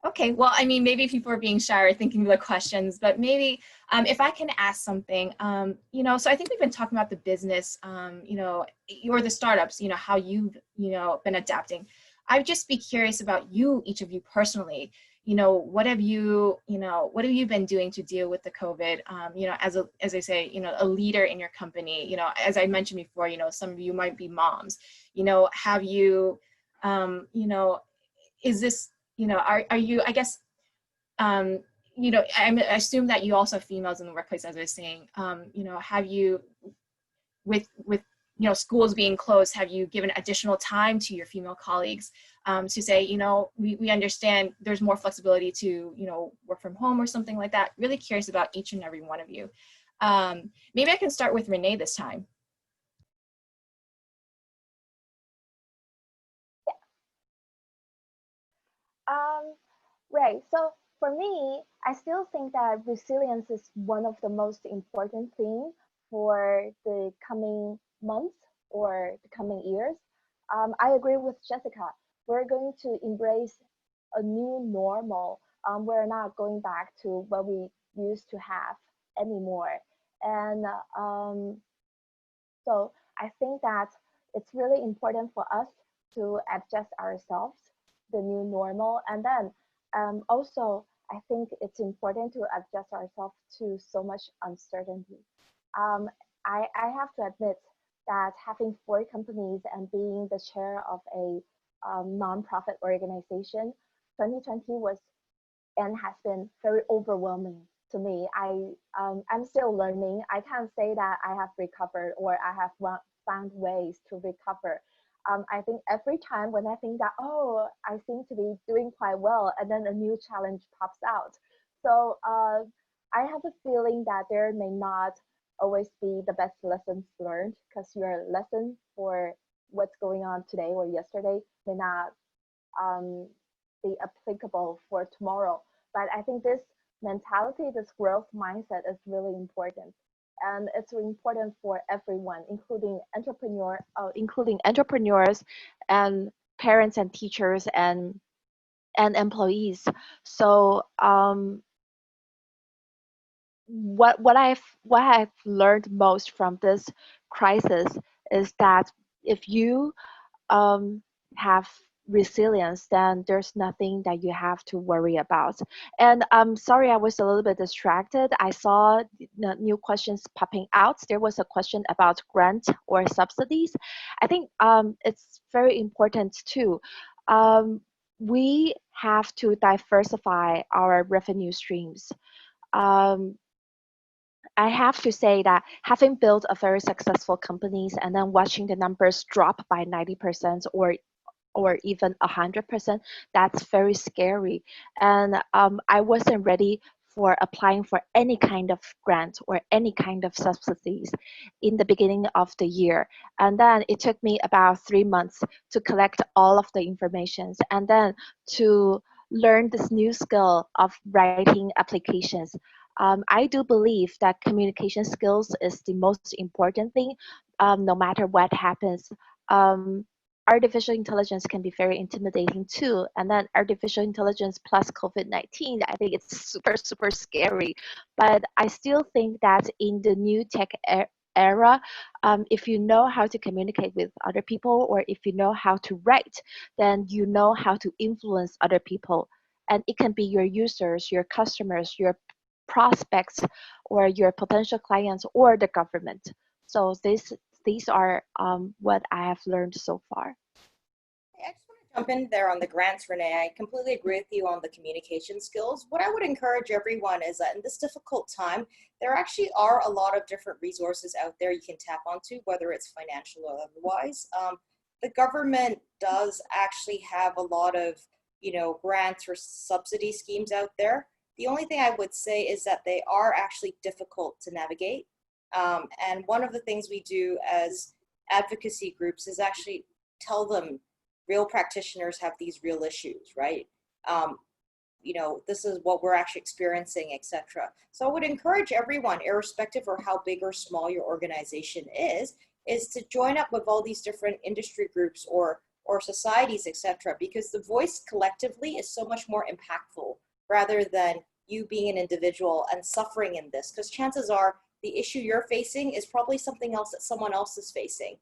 Okay, well, I mean, maybe people are being shy or thinking of the questions, but maybe if I can ask something, so I think we've been talking about the business, or the startups, how you've, been adapting. I'd just be curious about you, each of you personally. What have you been doing to deal with the COVID? As I say, a leader in your company. As I mentioned before, some of you might be moms. Have you, is this, are you? I guess, I assume that you also have females in the workplace, as I was saying. Have you, with schools being closed, have you given additional time to your female colleagues to say, we understand there's more flexibility to, work from home or something like that? Really curious about each and every one of you. Maybe I can start with Renee this time. Right. So for me, I still think that resilience is one of the most important things for the coming months or the coming years. I agree with Jessica. We're going to embrace a new normal. We're not going back to what we used to have anymore. And so I think that it's really important for us to adjust ourselves, the new normal. And then also, I think it's important to adjust ourselves to so much uncertainty. I have to admit that having 4 companies and being the chair of a nonprofit organization, 2020 was and has been very overwhelming to me. I'm still learning. I can't say that I have recovered or I have found ways to recover. I think every time when I think that, oh, I seem to be doing quite well, and then a new challenge pops out. So I have a feeling that there may not always be the best lessons learned, because your lesson for what's going on today or yesterday may not be applicable for tomorrow. But I think this mentality, this growth mindset is really important. And it's important for everyone, including entrepreneurs and parents and teachers and employees. So what I've learned most from this crisis is that if you have resilience, then there's nothing that you have to worry about. And I'm sorry, I was a little bit distracted. I saw new questions popping out. There was a question about grant or subsidies. I think it's very important too. We have to diversify our revenue streams. I have to say that having built a very successful companies and then watching the numbers drop by 90% or even 100%, that's very scary. And I wasn't ready for applying for any kind of grant or any kind of subsidies in the beginning of the year. And then it took me about 3 months to collect all of the information and then to learn this new skill of writing applications. I do believe that communication skills is the most important thing, no matter what happens. Artificial intelligence can be very intimidating too. And then artificial intelligence plus COVID-19, I think it's super, super scary. But I still think that in the new tech era, if you know how to communicate with other people, or if you know how to write, then you know how to influence other people. And it can be your users, your customers, your prospects, or your potential clients, or the government. So these are what I have learned so far. I just want to jump in there on the grants, Renee. I completely agree with you on the communication skills. What I would encourage everyone is that in this difficult time, there actually are a lot of different resources out there you can tap onto, whether it's financial or otherwise. The government does actually have a lot of, grants or subsidy schemes out there. The only thing I would say is that they are actually difficult to navigate. And one of the things we do as advocacy groups is actually tell them real practitioners have these real issues, right? You know, this is what we're actually experiencing, etc. So I would encourage everyone, irrespective of how big or small your organization is to join up with all these different industry groups or societies, etc. Because the voice collectively is so much more impactful rather than you being an individual and suffering in this. Because chances are the issue you're facing is probably something else that someone else is facing.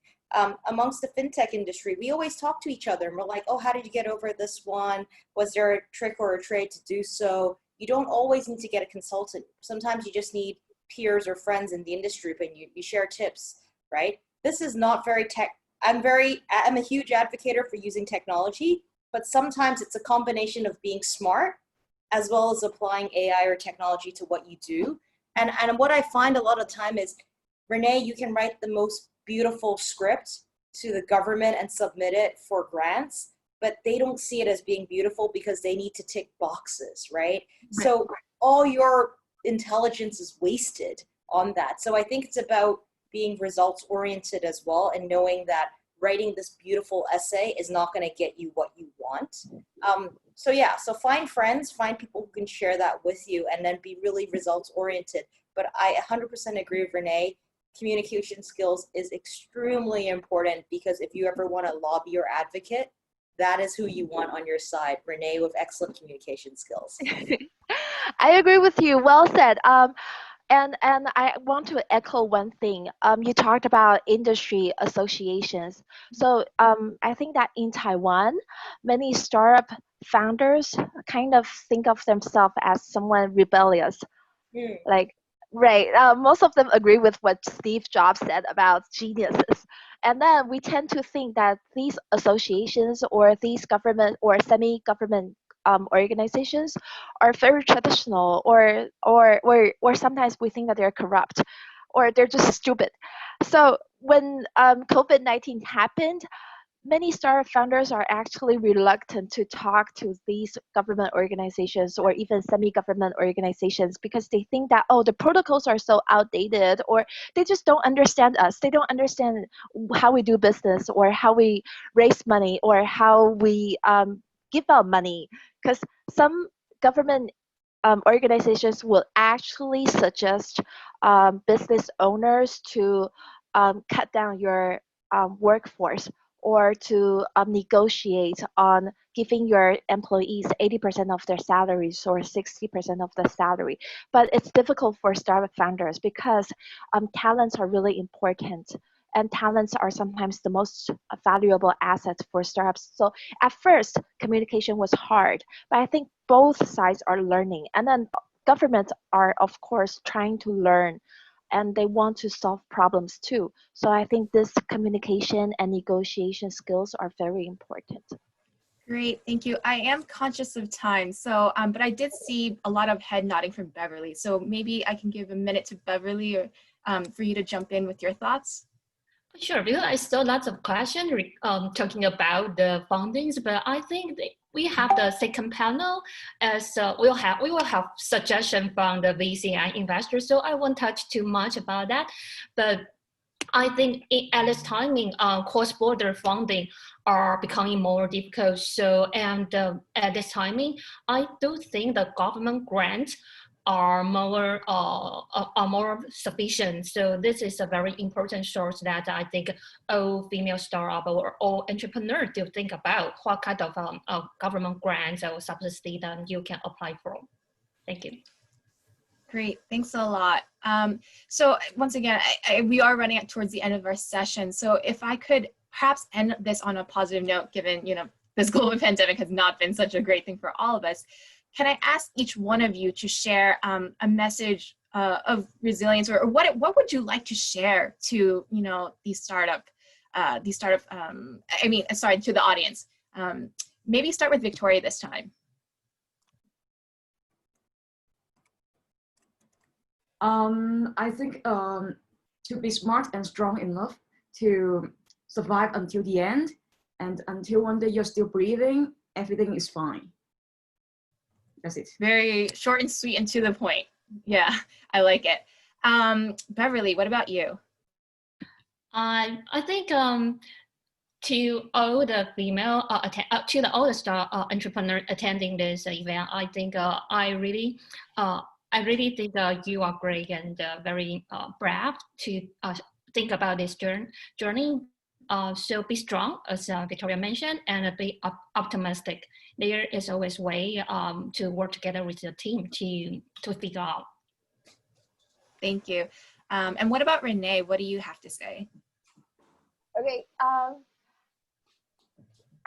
Amongst the fintech industry, we always talk to each other and we're like, oh, how did you get over this one? Was there a trick or a trade to do so? You don't always need to get a consultant. Sometimes you just need peers or friends in the industry and you share tips, right? This is not very tech. I'm a huge advocate for using technology, but sometimes it's a combination of being smart as well as applying AI or technology to what you do. And what I find a lot of time is, Renee, you can write the most beautiful script to the government and submit it for grants, but they don't see it as being beautiful because they need to tick boxes, right? So all your intelligence is wasted on that. So I think it's about being results oriented as well and knowing that writing this beautiful essay is not going to get you what you want. So yeah, so find friends, find people who can share that with you and then be really results oriented. But I 100% agree with Renee. Communication skills is extremely important because if you ever want to lobby your advocate, that is who you want on your side. Renee with excellent communication skills. I agree with you. Well said. And I want to echo one thing. You talked about industry associations. So I think that in Taiwan, many startup founders kind of think of themselves as someone rebellious. Like, right. Most of them agree with what Steve Jobs said about geniuses. And then we tend to think that these associations or these government or semi-government organizations are very traditional or sometimes we think that they're corrupt or they're just stupid. So when COVID-19 happened, many startup founders are actually reluctant to talk to these government organizations or even semi-government organizations because they think that, oh, the protocols are so outdated or they just don't understand us. They don't understand how we do business or how we raise money or how we give out money. Because some government organizations will actually suggest business owners to cut down your workforce or to negotiate on giving your employees 80% of their salaries or 60% of the salary. But it's difficult for startup founders because talents are really important. And talents are sometimes the most valuable assets for startups. So at first, communication was hard, but I think both sides are learning. And then governments are, of course, trying to learn and they want to solve problems too. So I think this communication and negotiation skills are very important. Great, thank you. I am conscious of time, so but I did see a lot of head nodding from Beverly. So maybe I can give a minute to Beverly or for you to jump in with your thoughts. Sure, because I saw lots of questions talking about the fundings, but I think we have the second panel as we will have suggestion from the VC and investors. So I won't touch too much about that, but I think at this timing, cross-border funding are becoming more difficult. So and at this timing, I do think the government grants are more sufficient. So this is a very important source that I think all female startup or all entrepreneurs to think about what kind of government grants or subsidy that you can apply for. Thank you. Great, thanks a lot. So once again, we are running towards the end of our session. So if I could perhaps end this on a positive note, given this global pandemic has not been such a great thing for all of us. Can I ask each one of you to share a message of resilience, or what would you like to share to these startup, to the audience? Maybe start with Victoria this time. I think to be smart and strong enough to survive until the end, and until one day you're still breathing, everything is fine. That's it. Very short and sweet and to the point. Yeah, I like it. Beverly, what about you? I think to all the female to the all the star entrepreneur attending this event, I think I really think you are great and very brave to think about this journey. So be strong, as Victoria mentioned, and be optimistic. There is always way to work together with the team to figure out. Thank you. And what about Renee? What do you have to say? Okay.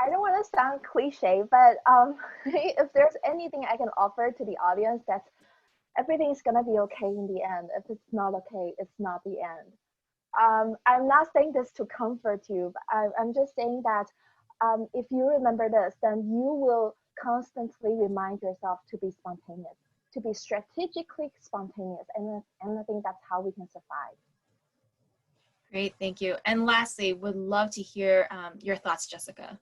I don't want to sound cliche, but if there's anything I can offer to the audience, that's everything's gonna be okay in the end. If it's not okay, it's not the end. I'm not saying this to comfort you, but I'm just saying that if you remember this, then you will constantly remind yourself to be spontaneous, to be strategically spontaneous, and I think that's how we can survive. Great, thank you. And lastly, would love to hear your thoughts, Jessica.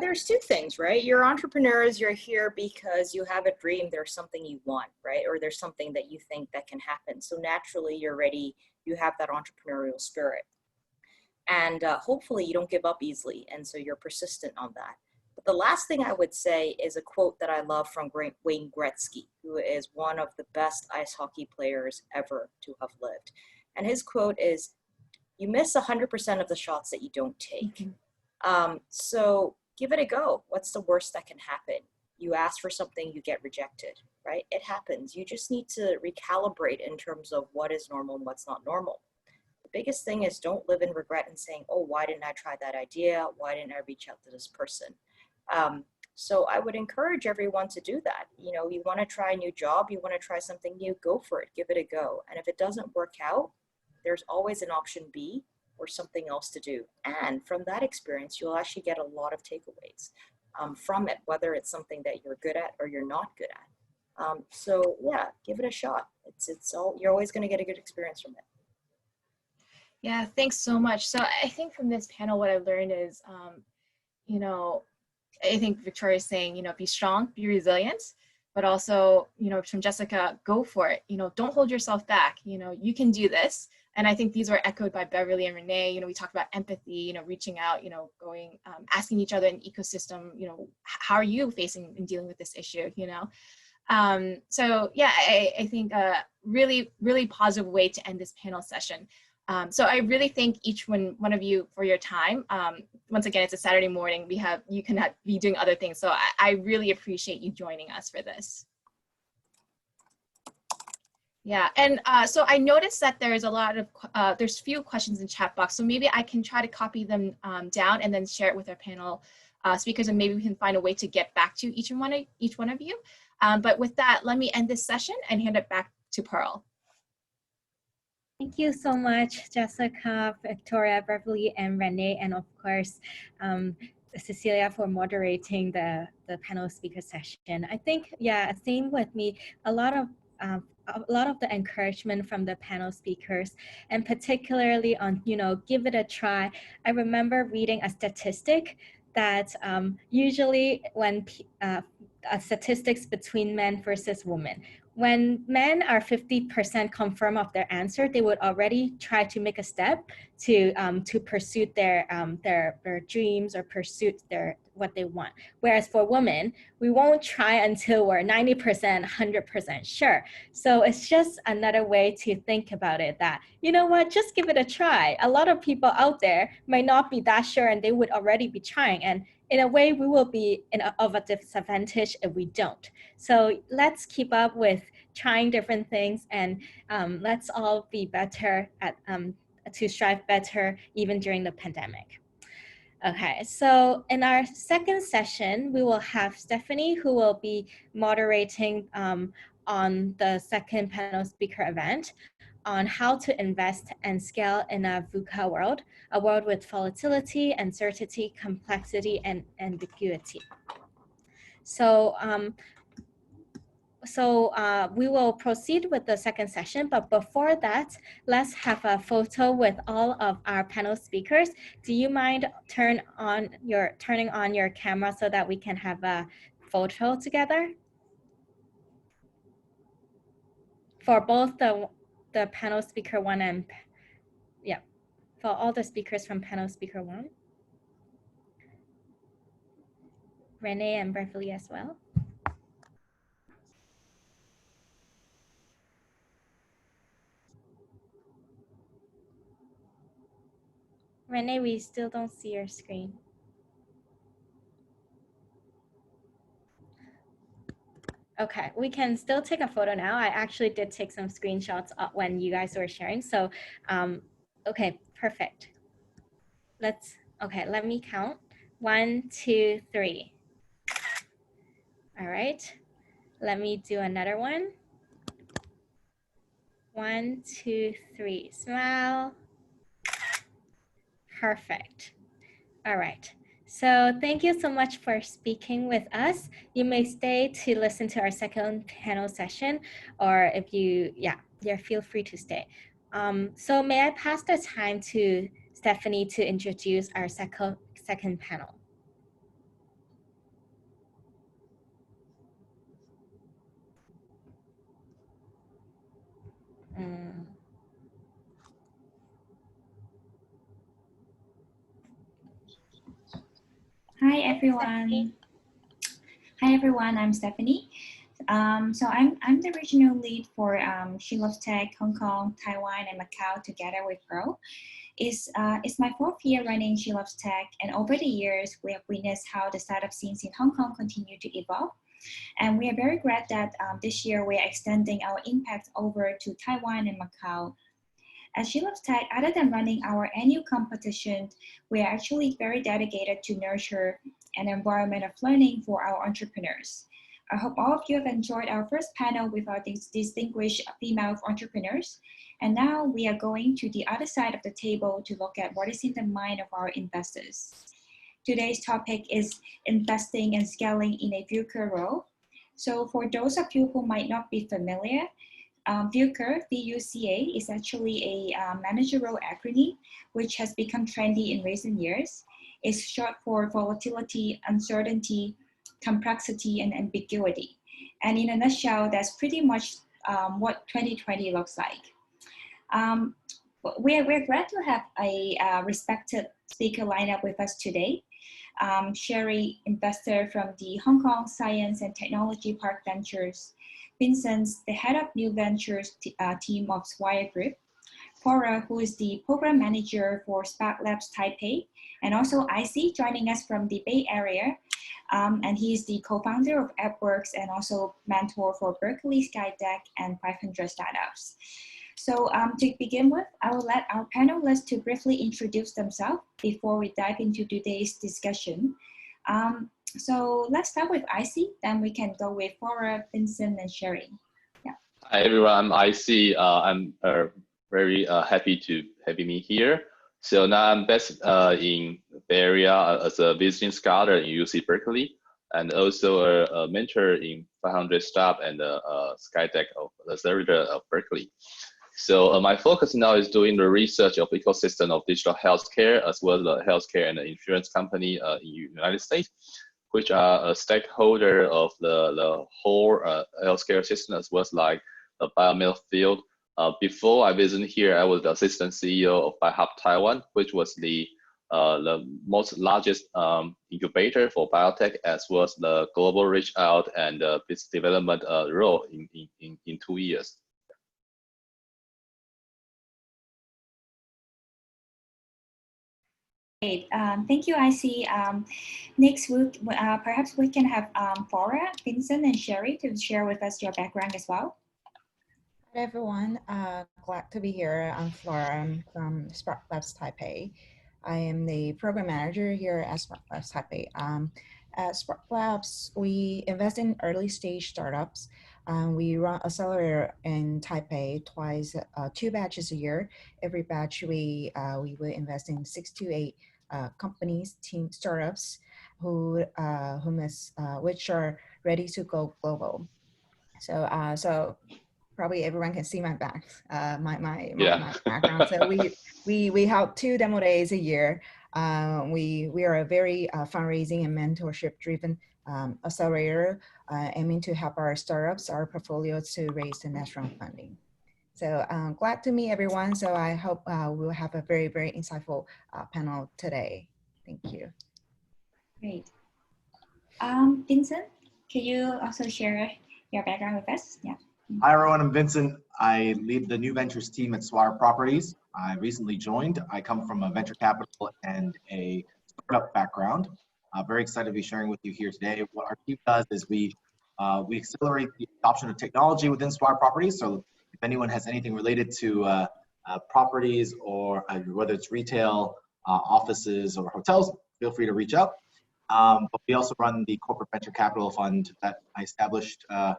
There's two things, right? You're entrepreneurs, you're here because you have a dream, there's something you want, right? Or there's something that you think that can happen. So naturally you're ready, you have that entrepreneurial spirit. And hopefully you don't give up easily. And so you're persistent on that. But the last thing I would say is a quote that I love from Wayne Gretzky, who is one of the best ice hockey players ever to have lived. And his quote is, "You miss 100% of the shots that you don't take." So give it a go. What's the worst that can happen? You ask for something, you get rejected, right? It happens. You just need to recalibrate in terms of what is normal and what's not normal. The biggest thing is don't live in regret and saying, oh, why didn't I try that idea? Why didn't I reach out to this person? So I would encourage everyone to do that. You know, you want to try a new job, you want to try something new, go for it, give it a go. And if it doesn't work out, there's always an option B or something else to do. And from that experience, you'll actually get a lot of takeaways from it, whether it's something that you're good at or you're not good at. So yeah, give it a shot. You're always going to get a good experience from it. Yeah, thanks so much. So I think from this panel, what I learned is, you know, I think Victoria's saying, you know, be strong, be resilient, but also, you know, from Jessica, go for it. You know, don't hold yourself back. You know, you can do this. And I think these were echoed by Beverly and Renee. You know, we talked about empathy, you know, reaching out, you know, going, asking each other in the ecosystem, you know, how are you facing and dealing with this issue, you know? So yeah, I think a really, really positive way to end this panel session. So I really thank each one of you for your time. Once again, it's a Saturday morning. You can be doing other things. So I really appreciate you joining us for this. Yeah, and so I noticed that there's a lot of, there's few questions in chat box. So maybe I can try to copy them down and then share it with our panel speakers, and maybe we can find a way to get back to each one of you. But with that, let me end this session and hand it back to Pearl. Thank you so much, Jessica, Victoria, Beverly, and Renee, and of course, Cecilia for moderating the panel speaker session. I think, yeah, same with me, a lot of the encouragement from the panel speakers, and particularly on, you know, give it a try. I remember reading a statistic that usually when statistics between men versus women, when men are 50% confirmed of their answer, they would already try to make a step to pursue their dreams or pursue what they want. Whereas for women, we won't try until we're 90%, 100% sure. So it's just another way to think about it, that, you know what, just give it a try. A lot of people out there might not be that sure and they would already be trying. And in a way, we will be of a disadvantage if we don't. So let's keep up with trying different things, and let's all be better at to strive better even during the pandemic. Okay, so in our second session, we will have Stephanie, who will be moderating on the second panel speaker event on how to invest and scale in a VUCA world, a world with volatility, uncertainty, complexity, and ambiguity. So, we will proceed with the second session, but before that, let's have a photo with all of our panel speakers. Do you mind turning on your camera so that we can have a photo together? For both the panel speaker one and, yeah. for all the speakers from panel speaker 1. Renee and Beverly as well. Renee, we still don't see your screen. Okay, we can still take a photo now. I actually did take some screenshots when you guys were sharing. So, okay, perfect. Let me count. 1, 2, 3. All right, let me do another one. 1, 2, 3, smile. Perfect. All right. So thank you so much for speaking with us. You may stay to listen to our second panel session, or if feel free to stay. So may I pass the time to Stephanie to introduce our second panel. Hi everyone. Hi everyone, I'm Stephanie. So I'm the regional lead for She Loves Tech, Hong Kong, Taiwan, and Macau together with Pro. It's my 4th year running She Loves Tech, and over the years we have witnessed how the startup scenes in Hong Kong continue to evolve. And we are very glad that this year we are extending our impact over to Taiwan and Macau. At She Loves Tech, other than running our annual competition, we are actually very dedicated to nurture an environment of learning for our entrepreneurs. I hope all of you have enjoyed our first panel with our distinguished female entrepreneurs. And now we are going to the other side of the table to look at what is in the mind of our investors. Today's topic is investing and scaling in a VUCA role. So for those of you who might not be familiar, VUCA, V-U-C-A, is actually a managerial acronym which has become trendy in recent years. It's short for volatility, uncertainty, complexity, and ambiguity. And in a nutshell, that's pretty much what 2020 looks like. We're glad to have a respected speaker lineup with us today. Sherry, investor from the Hong Kong Science and Technology Park Ventures. Vincent, the head of new ventures team of Swire Group. Cora, who is the program manager for Spark Labs Taipei, and also IC joining us from the Bay Area. And he's the co-founder of AppWorks and also mentor for Berkeley Skydeck and 500 Startups. So to begin with, I will let our panelists to briefly introduce themselves before we dive into today's discussion. So let's start with IC, then we can go with Cora, Vincent, and Sherry. Yeah. Hi everyone, I'm IC. I'm very happy to having me here. So now I'm based in Bay Area as a visiting scholar in UC Berkeley, and also a mentor in 500 Startup and Skydeck of the Accelerator of Berkeley. So my focus now is doing the research of ecosystem of digital healthcare, as well as the healthcare and the insurance company in the United States, which are a stakeholder of the whole healthcare system, as well as like the biomedical field. Before I visited here, I was the assistant CEO of BioHub Taiwan, which was the most largest incubator for biotech, as well as the global reach out and business development role in 2 years. Great, thank you, IC. Next week, perhaps we can have Flora, Vincent, and Sherry to share with us your background as well. Hi everyone, glad to be here. I'm Flora. I'm from Spark Labs Taipei. I am the program manager here at Spark Labs Taipei. At Spark Labs, we invest in early stage startups. We run accelerator in Taipei twice, 2 batches a year. Every batch we will invest in 6 to 8 companies, team startups which are ready to go global. So probably everyone can see my my background. So we have 2 demo days a year. We are a very fundraising and mentorship driven accelerator, aiming to help our startups, our portfolios to raise the national funding. So glad to meet everyone. So I hope we'll have a very, very insightful panel today. Thank you. Great. Vincent, could you also share your background with us? Yeah. Hi everyone, I'm Vincent. I lead the new ventures team at Swire Properties. I recently joined. I come from a venture capital and a startup background. Very excited to be sharing with you here today. What our team does is we accelerate the adoption of technology within Swire Properties. So if anyone has anything related to properties or whether it's retail, offices or hotels, feel free to reach out. But we also run the corporate venture capital fund that I established a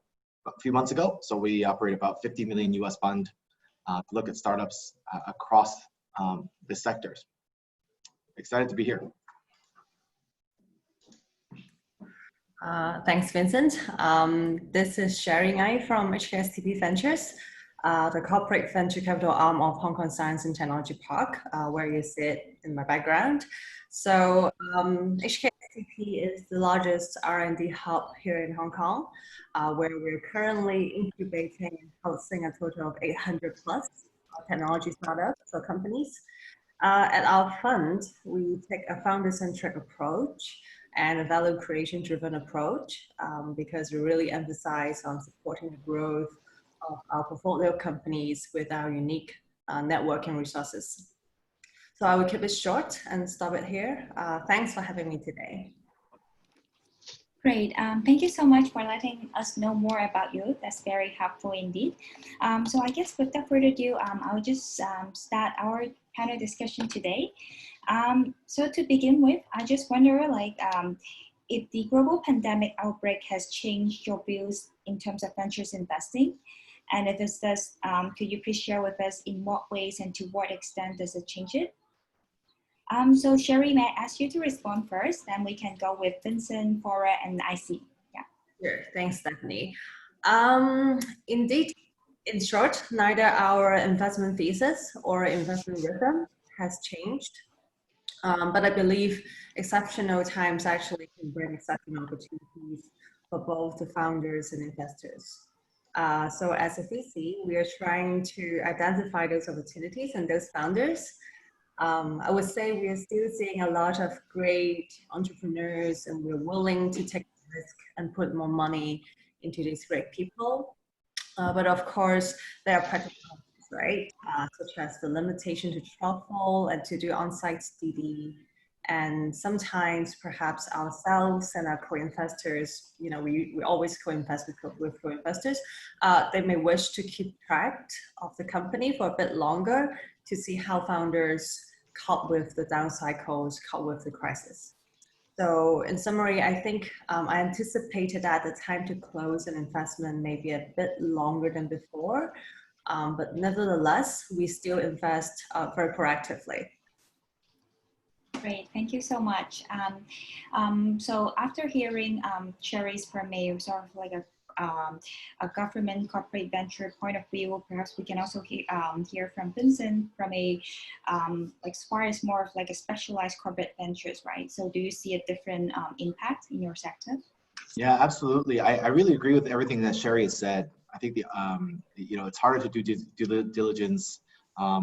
few months ago. So we operate about 50 million US fund to look at startups across the sectors. Excited to be here. Thanks, Vincent. This is Sherry Ngai from HKSTP Ventures, the corporate venture capital arm of Hong Kong Science and Technology Park, where you sit in my background. So HKSTP is the largest R&D hub here in Hong Kong, where we're currently incubating and hosting a total of 800 plus technology startups or companies. At our fund, we take a founder-centric approach and a value creation driven approach because we really emphasize on supporting the growth of our portfolio companies with our unique networking resources. So I will keep it short and stop it here. Thanks for having me today. Great. Thank you so much for letting us know more about you. That's very helpful indeed. So I guess without further ado, I'll just start our panel discussion today. So to begin with, I just wonder if the global pandemic outbreak has changed your views in terms of ventures investing. And if it does, could you please share with us in what ways and to what extent does it change it? So Sherry, may I ask you to respond first, then we can go with Vincent, Flora, and IC. Yeah. Sure, thanks, Stephanie. Indeed, in short, neither our investment thesis or investment rhythm has changed. But I believe exceptional times actually can bring exceptional opportunities for both the founders and investors. So as a VC, we are trying to identify those opportunities and those founders. I would say we are still seeing a lot of great entrepreneurs and we're willing to take risk and put more money into these great people. But of course, there are practical problems, right? Such as the limitation to travel and to do on-site DD. And sometimes perhaps ourselves and our co-investors, you know, we always co-invest with co-investors. They may wish to keep track of the company for a bit longer to see how founders cope with the down cycles, cope with the crisis. So in summary, I think I anticipated that the time to close an investment may be a bit longer than before, but nevertheless, we still invest very proactively. Great, thank you so much. So after hearing Sherry's from a sort of like a government corporate venture point of view, perhaps we can also hear from Vincent from a like Swire is more of like a specialized corporate ventures, right? So do you see a different impact in your sector? Yeah, absolutely. I really agree with everything that Sherry has said. I think you know, it's harder to do due diligence,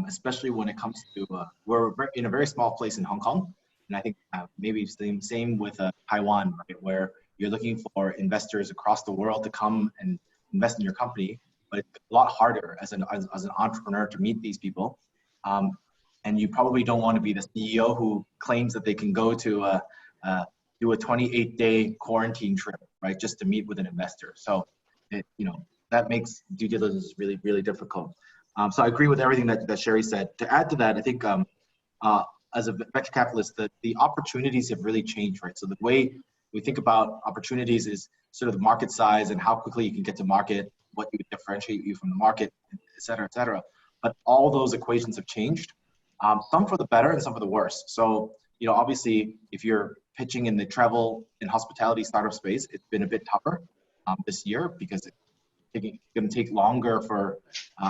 especially when it comes to we're in a very small place in Hong Kong, and I think maybe same with Taiwan, right, where you're looking for investors across the world to come and invest in your company, but it's a lot harder as an entrepreneur to meet these people, and you probably don't want to be the CEO who claims that they can go to do a 28-day quarantine trip, right, just to meet with an investor. So, you know, that makes due diligence really, really difficult. So I agree with everything that Sherry said. To add to that, I think as a venture capitalist, the opportunities have really changed, right? So the way we think about opportunities is sort of the market size and how quickly you can get to market, what would differentiate you from the market, et cetera, et cetera. But all those equations have changed, some for the better and some for the worse. So, you know, obviously, if you're pitching in the travel and hospitality startup space, it's been a bit tougher this year because it's going to take longer for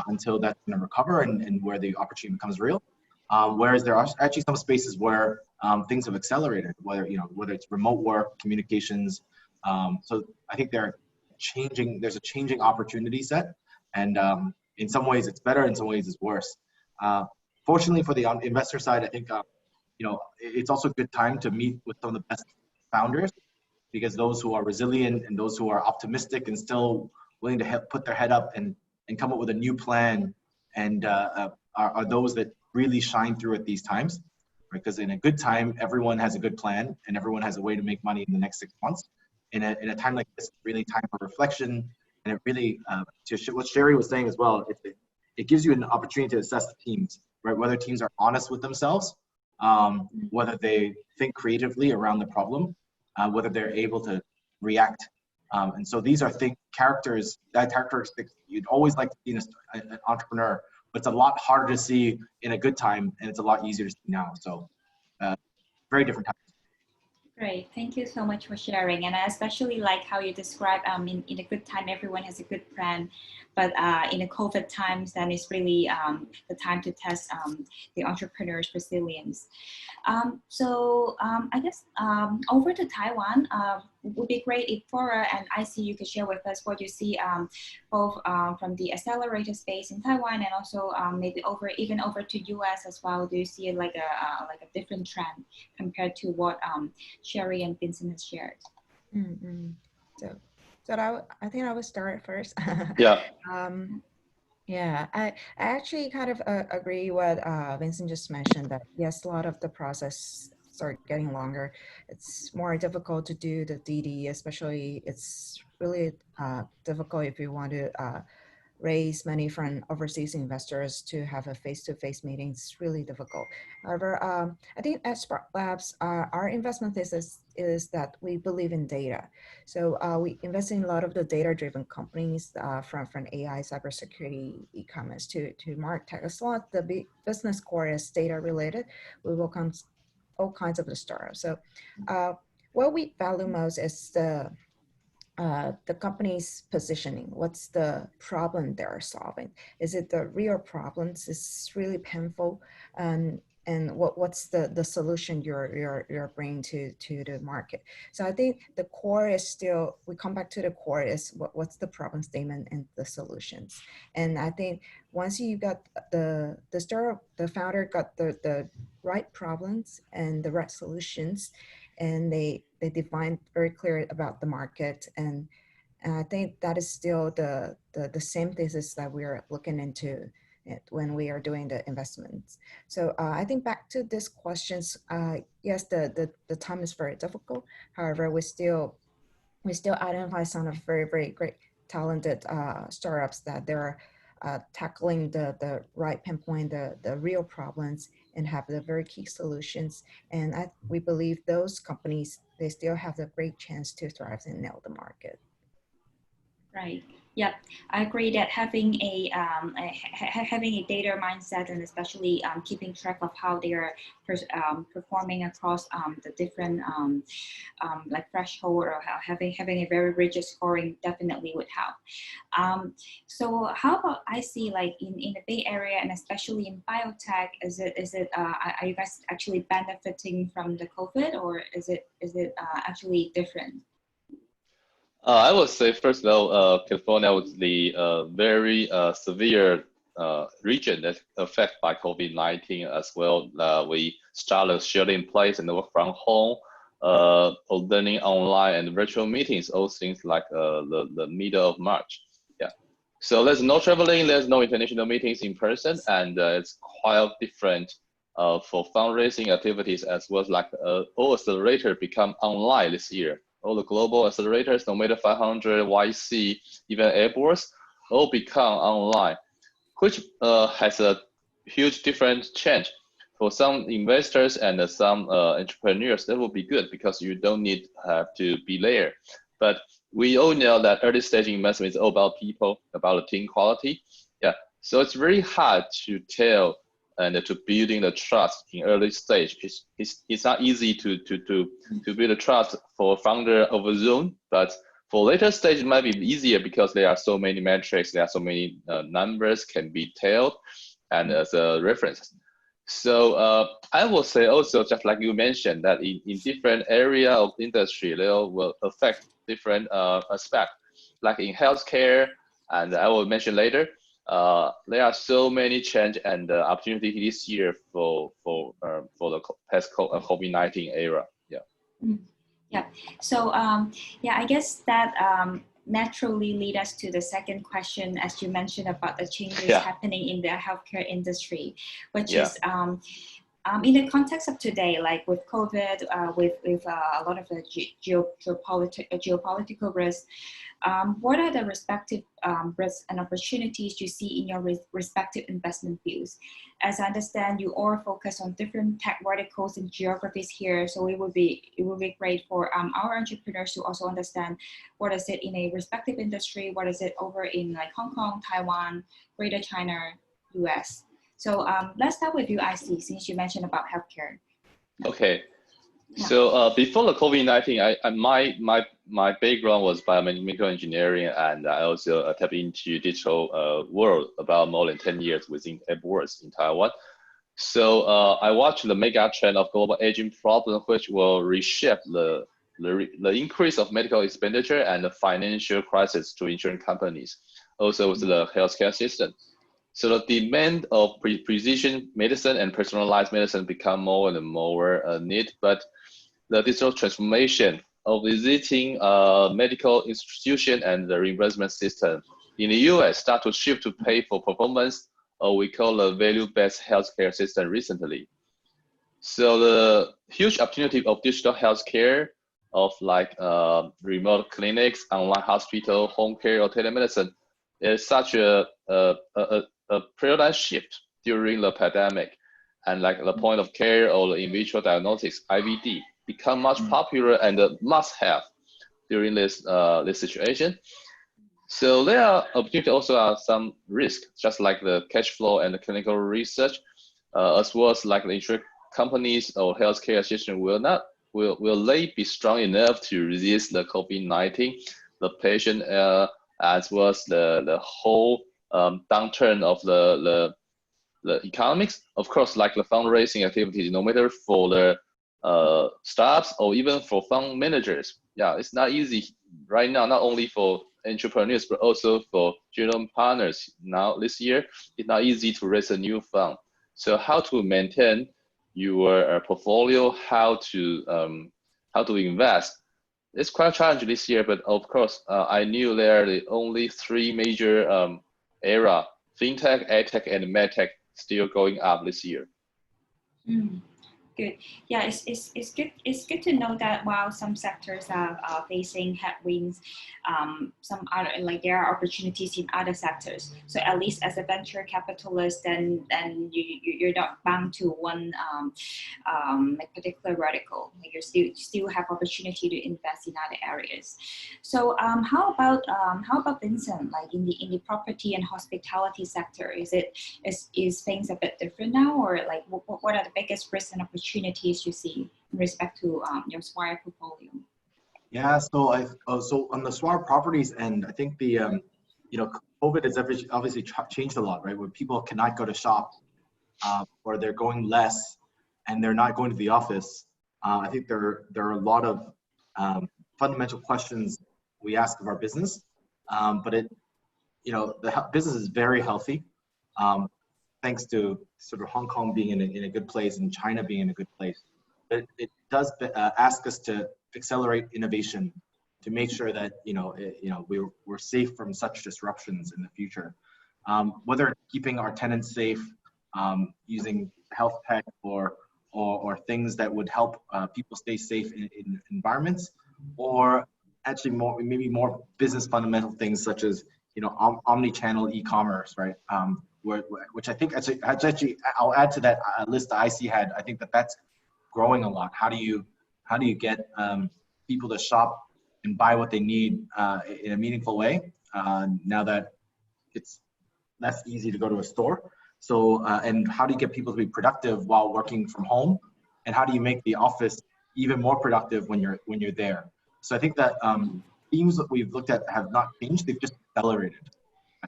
until that's going to recover and where the opportunity becomes real. Whereas there are actually some spaces where things have accelerated, whether it's remote work, communications. So I think there's a changing opportunity set, and in some ways it's better, in some ways it's worse. Fortunately for the investor side, I think it's also a good time to meet with some of the best founders, because those who are resilient and those who are optimistic and still willing to put their head up and come up with a new plan and are those that really shine through at these times. Because in a good time, everyone has a good plan and everyone has a way to make money in the next 6 months. In a time like this, it's really time for reflection, and it really, what Sherry was saying as well, it gives you an opportunity to assess the teams, right? Whether teams are honest with themselves, whether they think creatively around the problem, whether they're able to react. And so these are characteristics you'd always like to see in an entrepreneur, but it's a lot harder to see in a good time, and it's a lot easier to see now. So very different times. Great, thank you so much for sharing. And I especially like how you describe in a good time, everyone has a good plan, but in the COVID times, then it's really the time to test the entrepreneur's resilience. I guess over to Taiwan, it would be great if Flora and IC you could share with us what you see both from the accelerator space in Taiwan and also maybe even over to US as well. Do you see like a different trend compared to what Sherry and Vincent has shared? Mm-hmm. So I think I would start first. Yeah. Yeah, I actually kind of agree what Vincent just mentioned, that yes, a lot of the process start getting longer. It's more difficult to do the DD, especially it's really difficult if you want to raise money from overseas investors to have a face-to-face meeting. It's really difficult. However, I think at Spark Labs, our investment thesis is that we believe in data. So we invest in a lot of the data-driven companies from AI, cybersecurity, e-commerce to MarTech. As long as the business core is data-related, we will come all kinds of the startups. So what we value most is the company's positioning. What's the problem they're solving? Is it the real problems? It's really painful, and what's the solution you're bringing to the market? So I think the core is still, we come back to the core is what's the problem statement and the solutions. And I think once you got the startup, the founder got the right problems and the right solutions, and they define very clear about the market, and I think that is still the same thesis that we're looking into when we are doing the investments. So I think back to these questions, yes, the time is very difficult. However, we still identify some of very, very great talented startups that they're tackling the right pinpoint, the real problems, and have the very key solutions. And we believe those companies, they still have the great chance to thrive and nail the market. Right. Yeah, I agree that having a data mindset, and especially keeping track of how they are performing across the different like threshold, or having a very rigid scoring definitely would help. So how about I see like in the Bay Area, and especially in biotech, are you guys actually benefiting from the COVID, or is it actually different? I would say, first of all, California was the very severe region that's affected by COVID-19 as well. We started shelter in place and work from home, learning online and virtual meetings, all things like the middle of March. Yeah. So there's no traveling, there's no international meetings in person, and it's quite different for fundraising activities as well as like all accelerators become online this year. All the global accelerators, no matter 500, YC, even airports, all become online, which has a huge different change. For some investors and some entrepreneurs, that will be good because you don't need to be there. But we all know that early stage investment is all about people, about team quality. Yeah, so it's very hard to tell and to building the trust in early stage. It's not easy to build a trust for founder over Zoom, but for later stage it might be easier because there are so many metrics, there are so many numbers can be told and as a reference. So I will say also, just like you mentioned, that in different area of industry, they will affect different aspects, like in healthcare, and I will mention later. there are so many change and opportunity this year for the past COVID-19 era. Yeah. Yeah. So yeah, I guess that naturally lead us to the second question, as you mentioned about the changes happening in the healthcare industry, which is in the context of today, like with COVID, with a lot of the geopolitical risks, what are the respective risks and opportunities you see in your respective investment fields? As I understand, you all focus on different tech verticals and geographies here, so it would be great for our entrepreneurs to also understand what is it in a respective industry, what is it over in like Hong Kong, Taiwan, Greater China, US. So let's start with you, IC, since you mentioned about healthcare. Okay. Yeah. So before the COVID-19, my background was biomedical engineering, and I also tapped into digital world about more than 10 years within AdWords in Taiwan. So I watched the mega trend of global aging problem, which will reshape the increase of medical expenditure and the financial crisis to insurance companies, also with the healthcare system. So the demand of precision medicine and personalized medicine become more and more need, but the digital transformation of visiting medical institution and the reimbursement system in the US start to shift to pay for performance, or we call the value-based healthcare system recently. So the huge opportunity of digital healthcare of like remote clinics, online hospital, home care, or telemedicine is such a paradigm shift during the pandemic, and like the point of care or the in vitro diagnostics, IVD, become much popular and must have during this situation. So there are opportunities, also are some risk, just like the cash flow and the clinical research, as well as like the insurance companies or healthcare system will they be strong enough to resist the COVID-19, the patient, as well as the whole downturn of the economics. Of course, like the fundraising activities, no matter for the startups or even for fund managers. Yeah, it's not easy right now, not only for entrepreneurs, but also for general partners. Now, this year, it's not easy to raise a new fund. So how to maintain your portfolio, how to invest, it's quite challenging this year, but of course, I knew there are the only three major area, fintech, edtech, and medtech, still going up this year. Good. Yeah, it's good. It's good to know that while some sectors are facing headwinds, some other, like there are opportunities in other sectors. So at least as a venture capitalist, then you're not bound to one like particular vertical. Like you still have opportunity to invest in other areas. So how about Vincent? Like in the property and hospitality sector, is things a bit different now, or like what are the biggest risks and opportunities you see in respect to your Swire portfolio? Yeah, so so on the Swire properties end, I think the COVID has obviously changed a lot, right? Where people cannot go to shop, or they're going less, and they're not going to the office. I think there are a lot of fundamental questions we ask of our business, but the business is very healthy. Thanks to sort of Hong Kong being in a good place and China being in a good place. But it does ask us to accelerate innovation to make sure that we're safe from such disruptions in the future. Whether it's keeping our tenants safe, using health tech or things that would help people stay safe in environments, or actually maybe more business fundamental things such as omni-channel e-commerce, right? Which I think actually I'll add to that list that IC had. I think that's growing a lot. How do you get people to shop and buy what they need in a meaningful way now that it's less easy to go to a store? So and how do you get people to be productive while working from home? And how do you make the office even more productive when you're there? So I think that themes that we've looked at have not changed; they've just accelerated.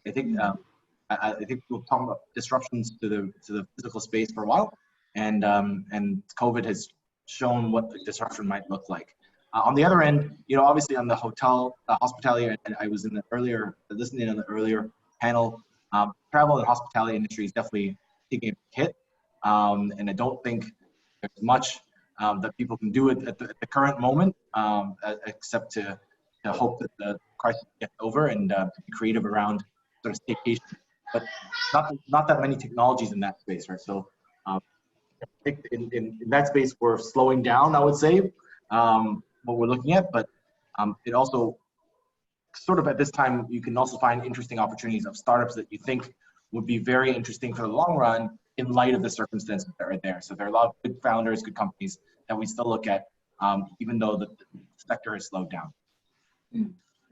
I think we'll talk about disruptions to the physical space for a while, and COVID has shown what the disruption might look like. On the other end, obviously on the hotel hospitality, and I was listening on the earlier panel. Travel and hospitality industry is definitely taking a hit. And I don't think there's much that people can do at the current moment, except to hope that the crisis gets over and to be creative around sort of staycation. But not that many technologies in that space, right? So I think in that space, we're slowing down, I would say, what we're looking at. But it also sort of at this time, you can also find interesting opportunities of startups that you think would be very interesting for the long run in light of the circumstances that are there. So there are a lot of good founders, good companies that we still look at, even though the sector has slowed down.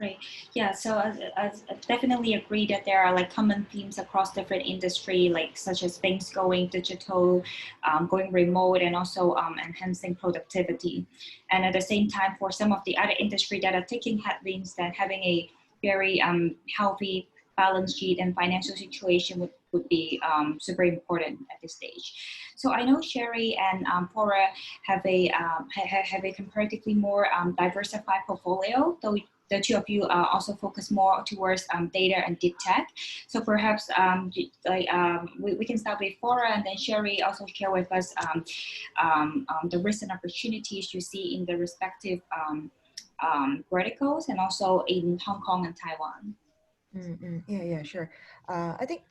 Right. Yeah. So I definitely agree that there are like common themes across different industry, like such as things going digital, going remote, and also enhancing productivity. And at the same time, for some of the other industry that are taking headwinds, that having a very healthy balance sheet and financial situation would be super important at this stage. So I know Sherry and Flora have a comparatively more diversified portfolio, though the two of you also focus more towards data and deep tech. So perhaps we can start with Flora, and then Sherry also share with us the recent opportunities you see in the respective verticals, and also in Hong Kong and Taiwan. Yeah, sure. I think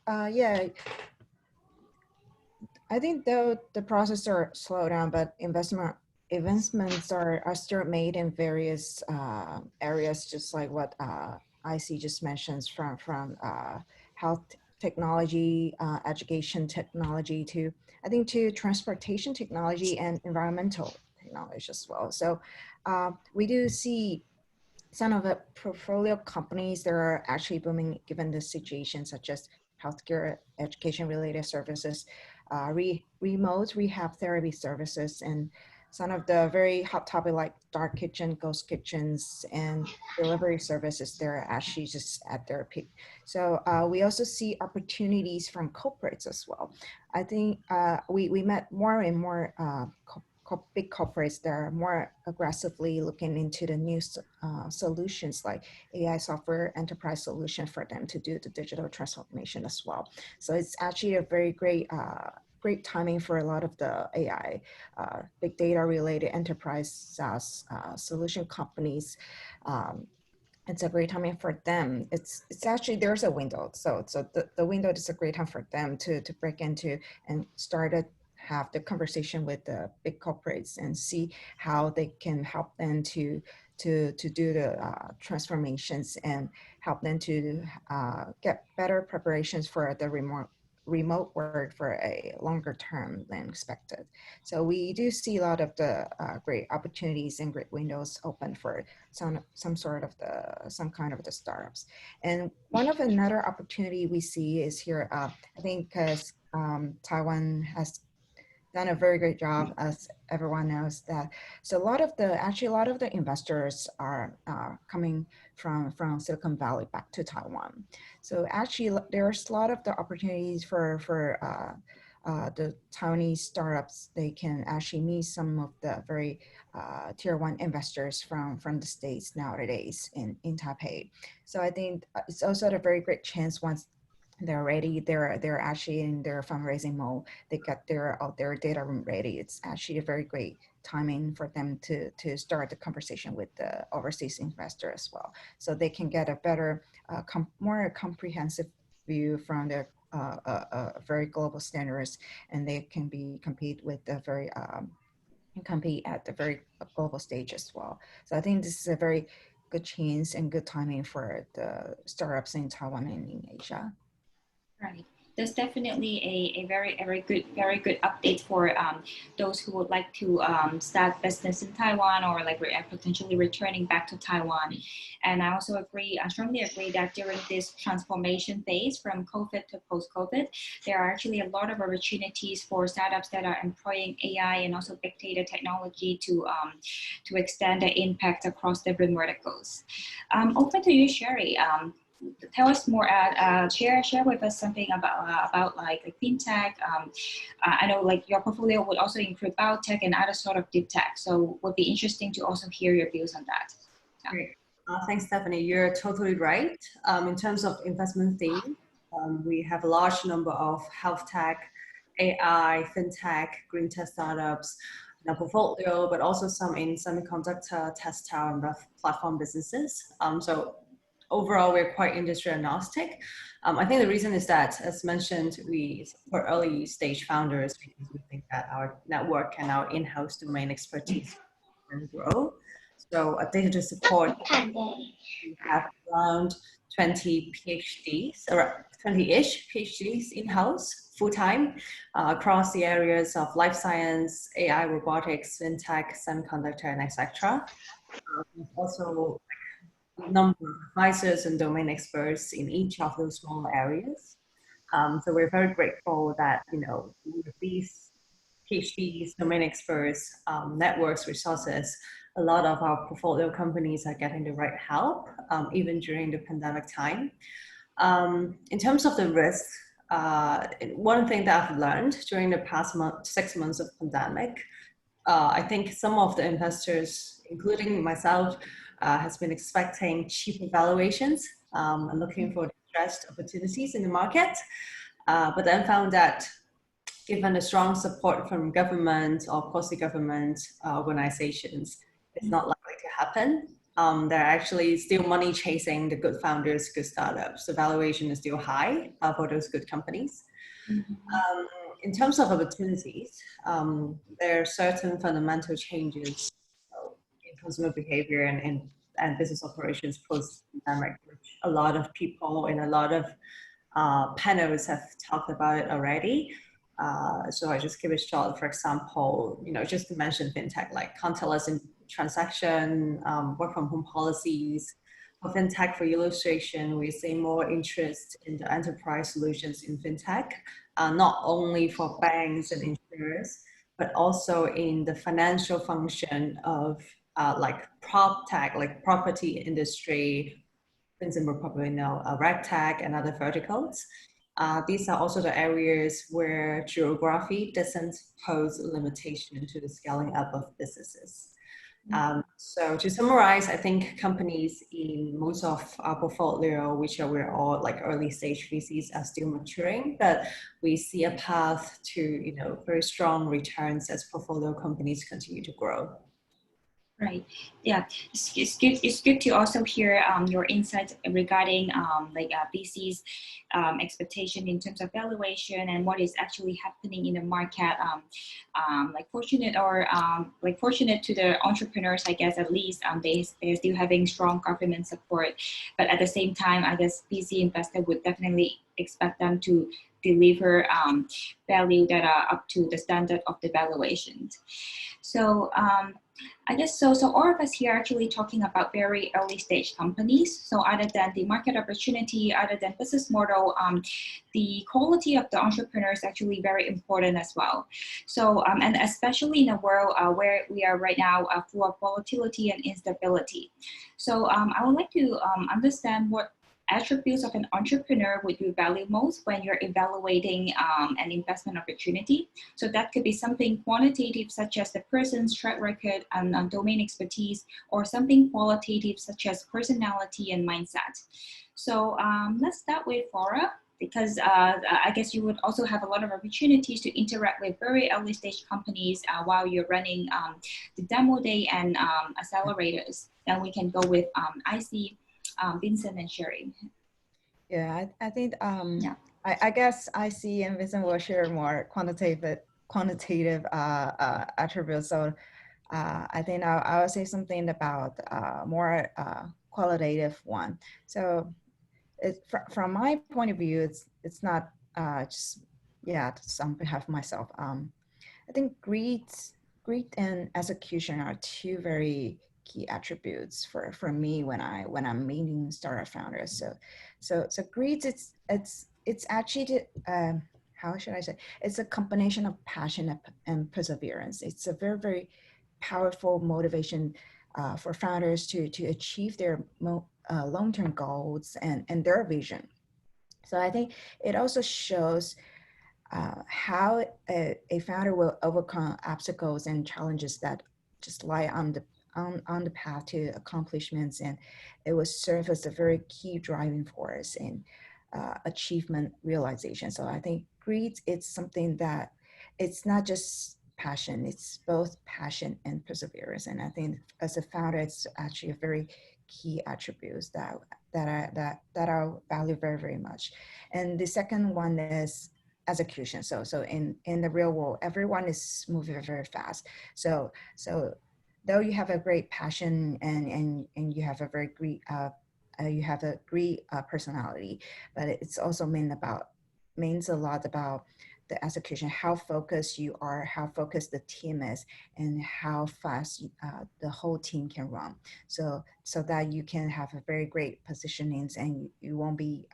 though the process are slow down, but investments are still made in various areas, just like what IC just mentions, from health technology, education technology, to transportation technology and environmental technology as well. So we do see some of the portfolio companies that are actually booming given the situation, such as healthcare, education-related services, remote rehab therapy services, and some of the very hot topic like dark kitchen, ghost kitchens, and delivery services. They're actually just at their peak. So we also see opportunities from corporates as well. I think we met more and more big corporates that are more aggressively looking into the new solutions like AI software enterprise solution for them to do the digital transformation as well. So it's actually a very great timing for a lot of the AI, big data related enterprise SaaS solution companies. It's a great timing for them. It's actually, there's a window. So the window is a great time for them to break into and start have the conversation with the big corporates and see how they can help them to do the transformations and help them to get better preparations for the remote work for a longer term than expected. So we do see a lot of the great opportunities and great windows open for some kind of the startups. And one of another opportunity we see is here, I think because Taiwan has done a very great job, as everyone knows that. So a lot of the investors are coming from Silicon Valley back to Taiwan. So actually there's a lot of the opportunities for the Taiwanese startups. They can actually meet some of the very tier one investors from the States nowadays in Taipei. So I think it's also a very great chance once they're ready, they're actually in their fundraising mode, they got their data room ready. It's actually a very great timing for them to start the conversation with the overseas investor as well. So they can get a better, more comprehensive view from their very global standards, and they can compete with the very, compete at the very global stage as well. So I think this is a very good chance and good timing for the startups in Taiwan and in Asia. Right. That's definitely a very good update for those who would like to start business in Taiwan, or like potentially returning back to Taiwan. And I also strongly agree that during this transformation phase from COVID to post-COVID, there are actually a lot of opportunities for startups that are employing AI and also big data technology to extend the impact across different verticals. Over to you, Sherry. Tell us more, share with us something about like fintech. I know like your portfolio would also include biotech and other sort of deep tech. So would be interesting to also hear your views on that. Great. Thanks, Stephanie. You're totally right. In terms of investment theme, We have a large number of health tech, AI, fintech, green tech startups in our portfolio, but also some in semiconductor, textile, and platform businesses. So overall, we're quite industry agnostic. I think the reason is that, as mentioned, we support early stage founders because we think that our network and our in-house domain expertise can grow. So a data support, we have around 20 PhDs, or 20-ish PhDs in-house, full-time, across the areas of life science, AI, robotics, fintech, semiconductor, and etc. Also, a number of advisors and domain experts in each of those small areas. So we're very grateful that, with these PhDs, domain experts, networks, resources, a lot of our portfolio companies are getting the right help, even during the pandemic time. In terms of the risk, one thing that I've learned during the past 6 months of pandemic, I think some of the investors, including myself, has been expecting cheaper valuations and looking for distressed opportunities in the market, but then found that given the strong support from government or quasi-government organizations, it's not likely to happen. There are actually still money chasing the good founders, good startups. The valuation is still high for those good companies. In terms of opportunities, there are certain fundamental changes in consumer behavior and business operations post-pandemic, which a lot of people in a lot of panels have talked about it already. So I just give it short. For example, just to mention fintech, like contactless transaction, work from home policies. For fintech, for illustration, we see more interest in the enterprise solutions in fintech, not only for banks and insurers, but also in the financial function of like prop tech, like property industry. Vincent will probably know RegTech and other verticals. These are also the areas where geography doesn't pose a limitation to the scaling up of businesses. So to summarize, I think companies in most of our portfolio, we're all like early stage VCs, are still maturing, but we see a path to very strong returns as portfolio companies continue to grow. Right. Yeah, it's good to also hear your insights regarding VC's expectation in terms of valuation and what is actually happening in the market. Fortunate to the entrepreneurs, I guess, at least they're still having strong government support. But at the same time, I guess VC investor would definitely expect them to deliver value that are up to the standard of the valuations. So I guess so all of us here are actually talking about very early stage companies. So other than the market opportunity, other than business model, the quality of the entrepreneur is actually very important as well. So and especially in a world where we are right now full of volatility and instability. So I would like to understand what attributes of an entrepreneur would you value most when you're evaluating an investment opportunity. So that could be something quantitative, such as the person's track record and domain expertise, or something qualitative, such as personality and mindset. So let's start with Flora, because I guess you would also have a lot of opportunities to interact with very early stage companies while you're running the demo day and accelerators. Then we can go with IC, Vincent and Sherry. Yeah, I think I guess IC and Vincent will share more quantitative attributes. So I think I'll say something about more qualitative one. So from my point of view, it's not just on behalf of myself. I think greed and execution are two very key attributes for me when I'm meeting startup founders. So greed, it's actually how should I say? It's a combination of passion and perseverance. It's a very, very powerful motivation for founders to achieve their long-term goals and their vision. So I think it also shows how a founder will overcome obstacles and challenges that just lie on the path to accomplishments, and it will serve as a very key driving force in achievement realization. So I think greed, it's something that it's not just passion, it's both passion and perseverance. And I think as a founder, it's actually a very key attributes that I value very, very much. And the second one is execution. So in the real world, everyone is moving very fast. So though you have a great passion and you have a very great personality, but it's also means a lot about the execution, how focused you are, how focused the team is, and how fast the whole team can run. So that you can have a very great positionings, and you won't be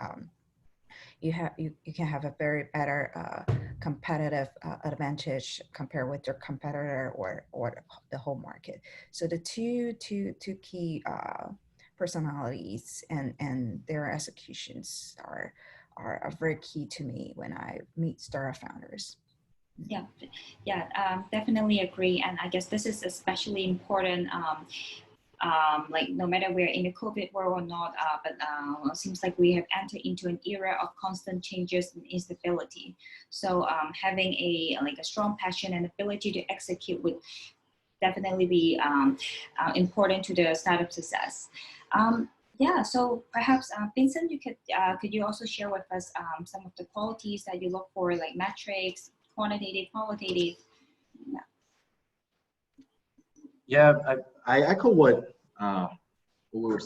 you can have a very better competitive advantage compared with your competitor or the whole market. So the two key personalities and their executions are very key to me when I meet startup founders. Definitely agree. And I guess this is especially important, like no matter we're in the COVID world or not, but it seems like we have entered into an era of constant changes and instability. So having a strong passion and ability to execute would definitely be important to the startup success. So perhaps Vincent, you could you also share with us some of the qualities that you look for, like metrics, quantitative, qualitative? I echo what we were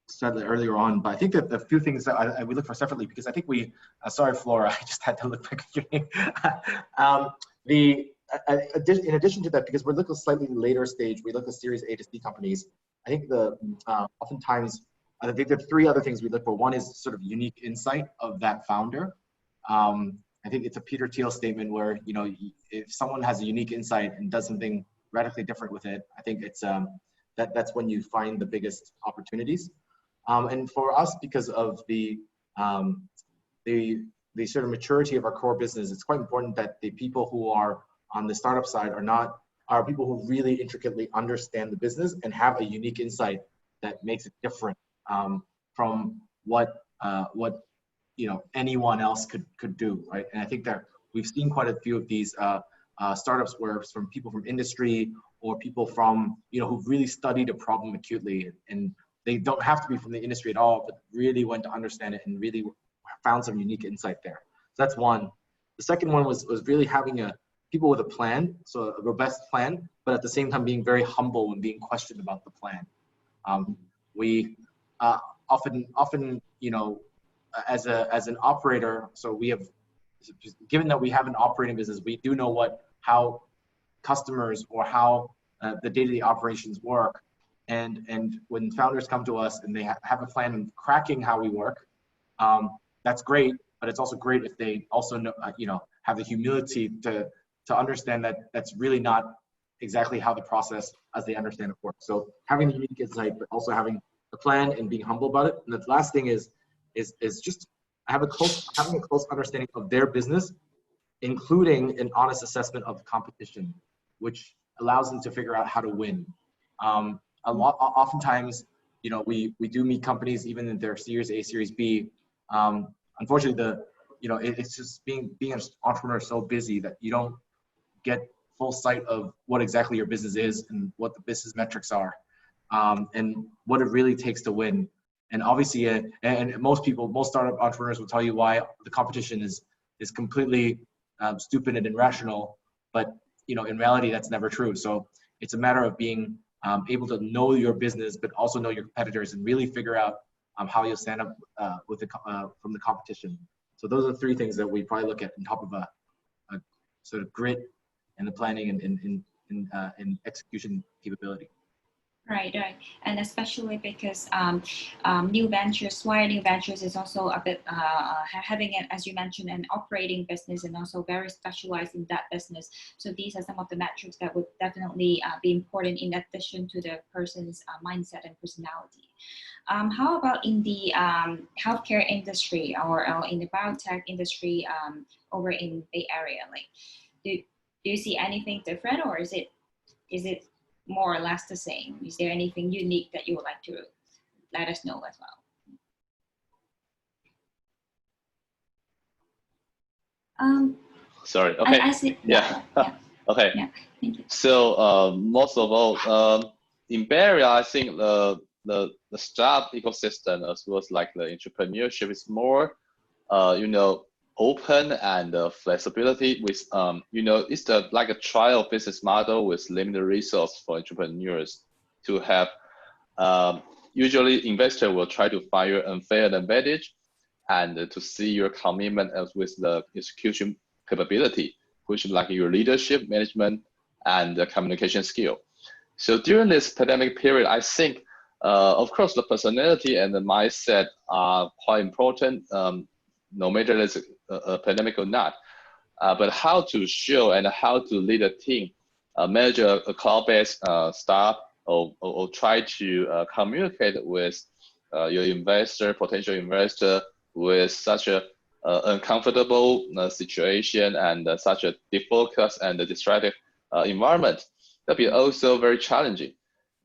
said earlier on, but I think that a few things that we look for separately, because I think we sorry Flora, I just had to look back at your name. In addition to that, because we're looking slightly later stage, we look at Series A to C companies. I think oftentimes I think there are three other things we look for. One is sort of unique insight of that founder. I think it's a Peter Thiel statement where, you know, if someone has a unique insight and does something radically different with it, I think it's that's when you find the biggest opportunities. And for us, because of the sort of maturity of our core business, it's quite important that the people who are on the startup side are people who really intricately understand the business and have a unique insight that makes it different from what you know anyone else could do, right? And I think that we've seen quite a few of these startups where it's from people from industry or people from, you know, who've really studied a problem acutely, and they don't have to be from the industry at all, but really went to understand it and really found some unique insight there. So that's one. The second one was really having people with a plan, so a robust plan, but at the same time being very humble and being questioned about the plan. We often, you know, as an operator, so we have, given that we have an operating business, we do know how customers or how the day-to-day operations work. And when founders come to us and they have a plan of cracking how we work, that's great. But it's also great if they also know, you know, have the humility to understand that that's really not exactly how the process as they understand it works. So having the unique insight, but also having a plan and being humble about it. And the last thing is just having a close understanding of their business, including an honest assessment of the competition, which allows them to figure out how to win. Oftentimes, you know, we do meet companies even in their Series A, Series B. Unfortunately, it's just being an entrepreneur so busy that you don't get full sight of what exactly your business is and what the business metrics are, and what it really takes to win. And obviously, and most startup entrepreneurs will tell you why the competition is completely stupid and irrational. But you know, in reality, that's never true. So it's a matter of being able to know your business, but also know your competitors and really figure out how you'll stand up from the competition. So those are the three things that we probably look at on top of a sort of grit and the planning and execution capability. Right. And especially because new ventures, Swire new ventures is also a bit having it, as you mentioned, an operating business and also very specialized in that business. So these are some of the metrics that would definitely be important in addition to the person's mindset and personality. How about in the healthcare industry or in the biotech industry over in Bay Area? Like, do you see anything different, or is it more or less the same? Is there anything unique that you would like to let us know as well? Sorry. Okay. I see. Yeah. Yeah. Okay. Yeah. Thank you. So most of all, in Bay Area, I think the startup ecosystem as well as like the entrepreneurship is more, open and flexibility with, it's like a trial business model with limited resource for entrepreneurs to have. Usually, investor will try to find your unfair advantage and to see your commitment as with the execution capability, which is like your leadership, management, and the communication skill. So during this pandemic period, I think, of course, the personality and the mindset are quite important, no matter it's a pandemic or not. But how to show and how to lead a team, manage a cloud-based startup, or try to communicate with your investor, potential investor, with such a uncomfortable situation and such a defocused and distracted environment, that'd be also very challenging.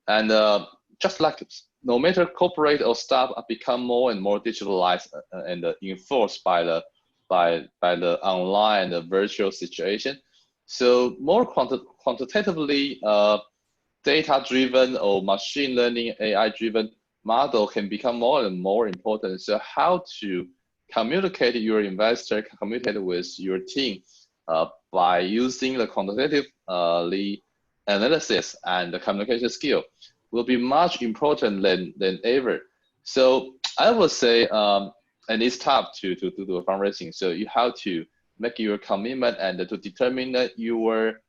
And just like no matter corporate or startup become more and more digitalized and enforced by the online and the virtual situation, so more quantitatively data-driven or machine learning, AI-driven model can become more and more important. So how to communicate your investor, communicate with your team by using the quantitative analysis and the communication skill will be much important than ever. So I would say, and it's tough to do a fundraising. So you have to make your commitment and to determine that your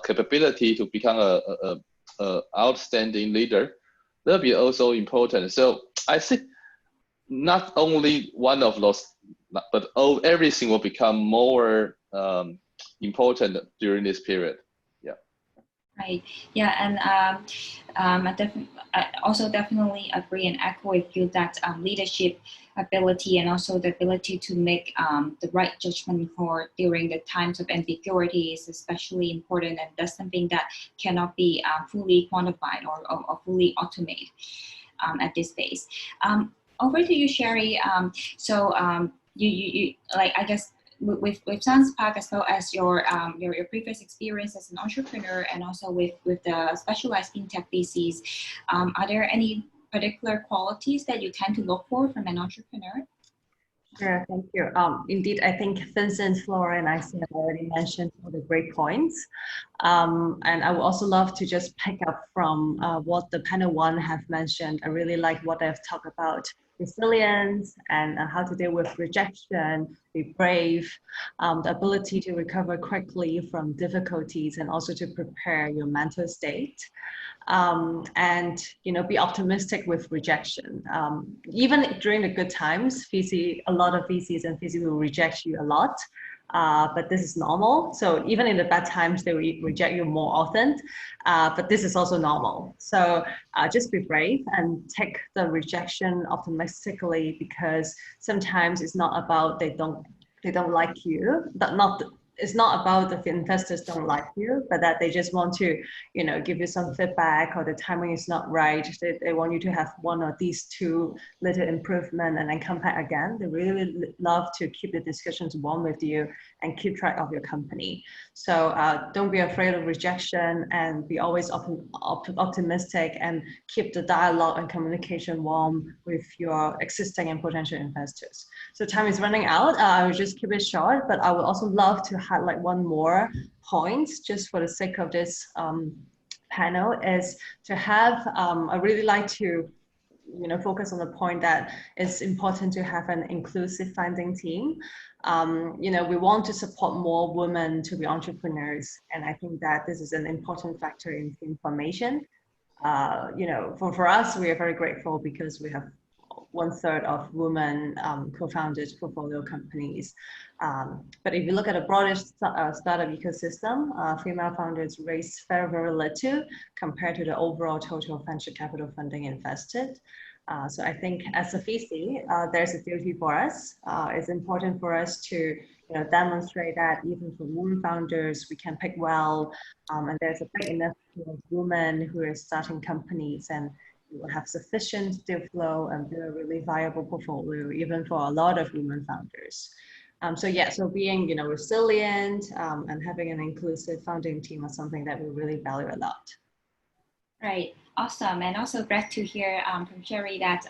capability to become a outstanding leader. That'll be also important. So I think not only one of those, but everything will become more important during this period. Yeah. Right. Yeah, and I also definitely agree and echo with you that leadership ability and also the ability to make the right judgment for during the times of ambiguity is especially important, and that's something that cannot be fully quantified or fully automated at this phase. Over to you, Sherry. You like, I guess, with SciencePark, as well as your previous experience as an entrepreneur and also with the specialized fintech VCs, are there any particular qualities that you tend to look for from an entrepreneur? Sure, thank you. Indeed, I think Vincent, Flora, and I have already mentioned all the great points. And I would also love to just pick up from what the panel one have mentioned. I really like what they've talked about: resilience and how to deal with rejection, be brave, the ability to recover quickly from difficulties, and also to prepare your mental state. And be optimistic with rejection. Even during the good times, a lot of VCs and VCs will reject you a lot, but this is normal. So even in the bad times, they will reject you more often, but this is also normal. So just be brave and take the rejection optimistically, because sometimes it's not about they don't like you, it's not about the investors don't like you, but that they just want to, give you some feedback, or the timing is not right. They want you to have one or these two little improvement and then come back again. They really love to keep the discussions warm with you and keep track of your company. So don't be afraid of rejection, and be always optimistic, and keep the dialogue and communication warm with your existing and potential investors. So time is running out. I will just keep it short, but I would also love to highlight one more point, just for the sake of this panel, is to have, I really like to focus on the point that it's important to have an inclusive founding team. We want to support more women to be entrepreneurs, and I think that this is an important factor in team formation. For us, we are very grateful because we have 1/3 of women co-founded portfolio companies. But if you look at a broader startup ecosystem, female founders raise very, very little compared to the overall total venture capital funding invested. So I think as a VC, there's a duty for us. It's important for us to demonstrate that even for women founders, we can pick well, and there's a big enough of women who are starting companies, and we will have sufficient deal flow and build a really viable portfolio, even for a lot of women founders. So yeah, so being, resilient and having an inclusive founding team is something that we really value a lot. Right, awesome, and also glad to hear from Sherry that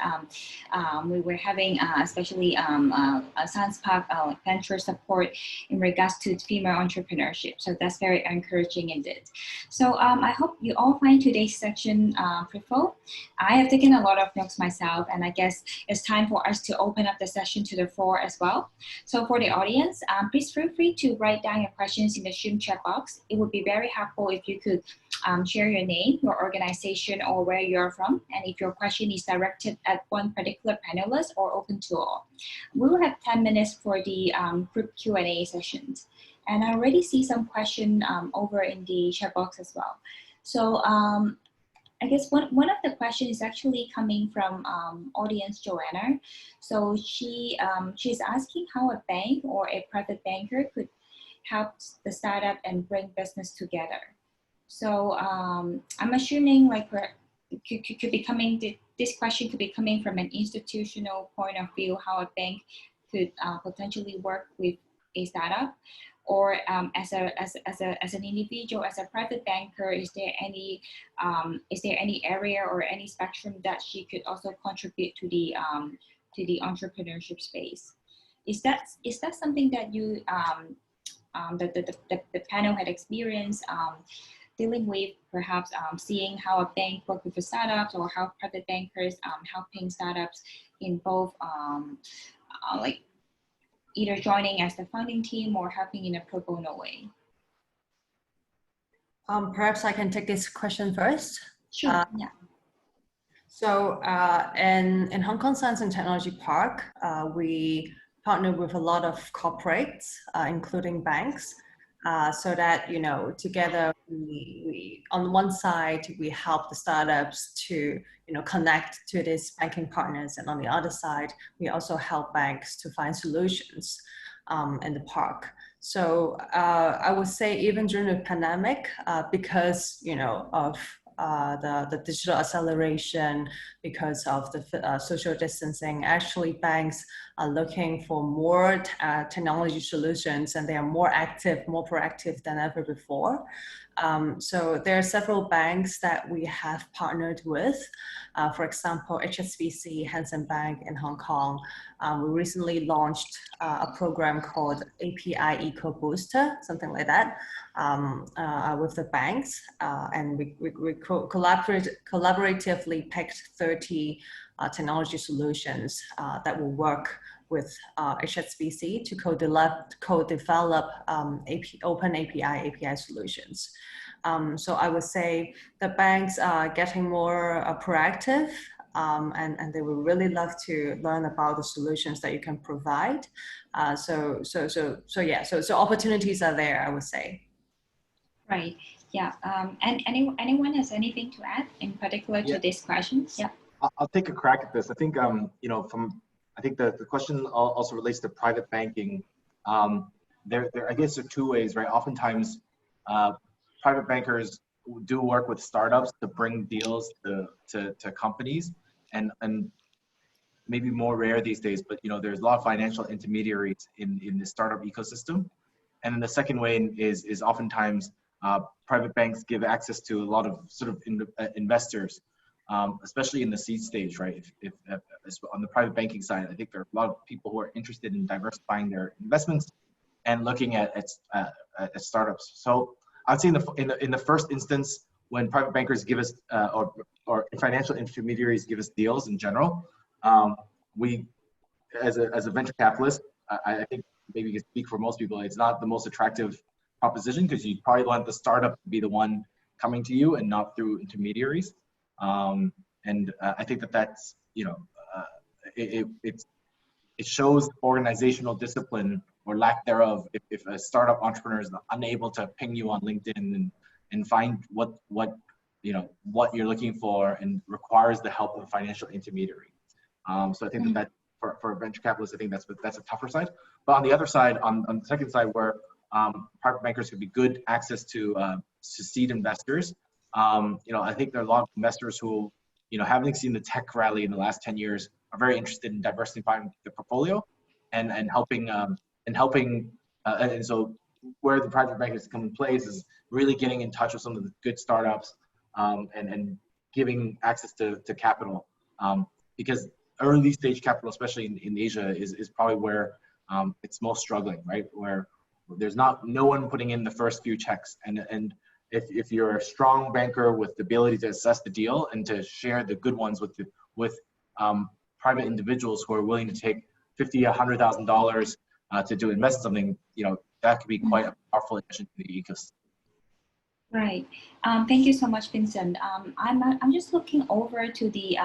we were having, especially a Science Park venture support in regards to female entrepreneurship. So that's very encouraging indeed. So I hope you all find today's session fruitful. I have taken a lot of notes myself, and I guess it's time for us to open up the session to the floor as well. So for the audience, please feel free to write down your questions in the Zoom chat box. It would be very helpful if you could share your name, your organization, or where you're from, and if your question is directed at one particular panelist or open to all. We will have 10 minutes for the group Q&A sessions. And I already see some question over in the chat box as well. So I guess one of the questions is actually coming from audience Joanna. So she's asking how a bank or a private banker could help the startup and bring business together. So I'm assuming like could be coming, this question could be coming from an institutional point of view, how a bank could potentially work with a startup, or as an individual, as a private banker, is there any area or any spectrum that she could also contribute to the entrepreneurship space? Is that something that you the panel had experienced dealing with, perhaps seeing how a bank work with the startups, or how private bankers helping startups in both like either joining as the founding team or helping in a pro bono way? Perhaps I can take this question first. Sure, yeah. So in Hong Kong Science and Technology Park, we partner with a lot of corporates, including banks, so that, together we on one side, we help the startups to, connect to these banking partners. And on the other side, we also help banks to find solutions in the park. So I would say even during the pandemic, because, of the digital acceleration, because of the social distancing, actually banks are looking for more technology solutions, and they are more active, more proactive than ever before. So there are several banks that we have partnered with. For example, HSBC, Hang Seng Bank in Hong Kong. We recently launched a program called API Eco Booster, something like that, with the banks. And we collaboratively picked 30 technology solutions that will work with HSBC to co-develop open API solutions. So I would say the banks are getting more proactive, and they would really love to learn about the solutions that you can provide. So opportunities are there, I would say. Right. Yeah. And anyone has anything to add in particular to this question? Yeah. I'll take a crack at this. I think I think the question also relates to private banking. There I guess there are two ways, right? Oftentimes, private bankers do work with startups to bring deals to companies, and maybe more rare these days, but there's a lot of financial intermediaries in the startup ecosystem. And then the second way is oftentimes private banks give access to a lot of sort of investors, especially in the seed stage, right? If on the private banking side, I think there are a lot of people who are interested in diversifying their investments and looking at startups. So I'd say in the first instance, when private bankers give us or financial intermediaries give us deals in general, we as a venture capitalist, I think maybe you can speak for most people, it's not the most attractive proposition, because you probably want the startup to be the one coming to you and not through intermediaries. And I think that's it shows organizational discipline or lack thereof if a startup entrepreneur is unable to ping you on LinkedIn and find what you're looking for, and requires the help of a financial intermediary. So I think that for venture capitalists, I think that's a tougher side. But on the other side, on the second side, where private bankers could be good access to seed investors. I think there are a lot of investors who, having seen the tech rally in the last 10 years, are very interested in diversifying their portfolio and helping helping. And so where the private bank has come in place is really getting in touch with some of the good startups and giving access to capital, because early stage capital, especially in Asia, is probably where it's most struggling, right? Where there's no one putting in the first few checks, and if you're a strong banker with the ability to assess the deal and to share the good ones with private individuals who are willing to take $50,000, $100,000 to invest in something, that could be quite a powerful addition to the ecosystem. Right. Thank you so much, Vincent. I'm just looking over to the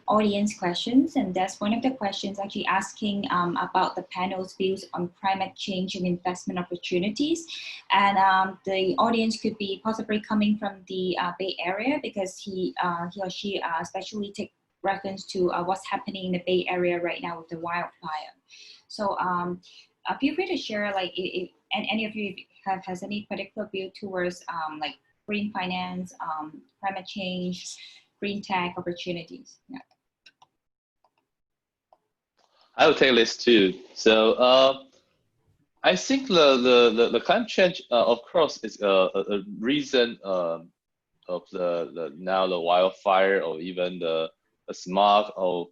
audience questions, and that's one of the questions actually asking about the panel's views on climate change and investment opportunities. And the audience could be possibly coming from the Bay Area, because he or she especially take reference to what's happening in the Bay Area right now with the wildfire. So feel free to share, like, if any of you has any particular view towards like green finance, climate change, green tech opportunities. Yeah. I will take this too. So I think the climate change, of course, is a reason of the wildfire, or even the smog, or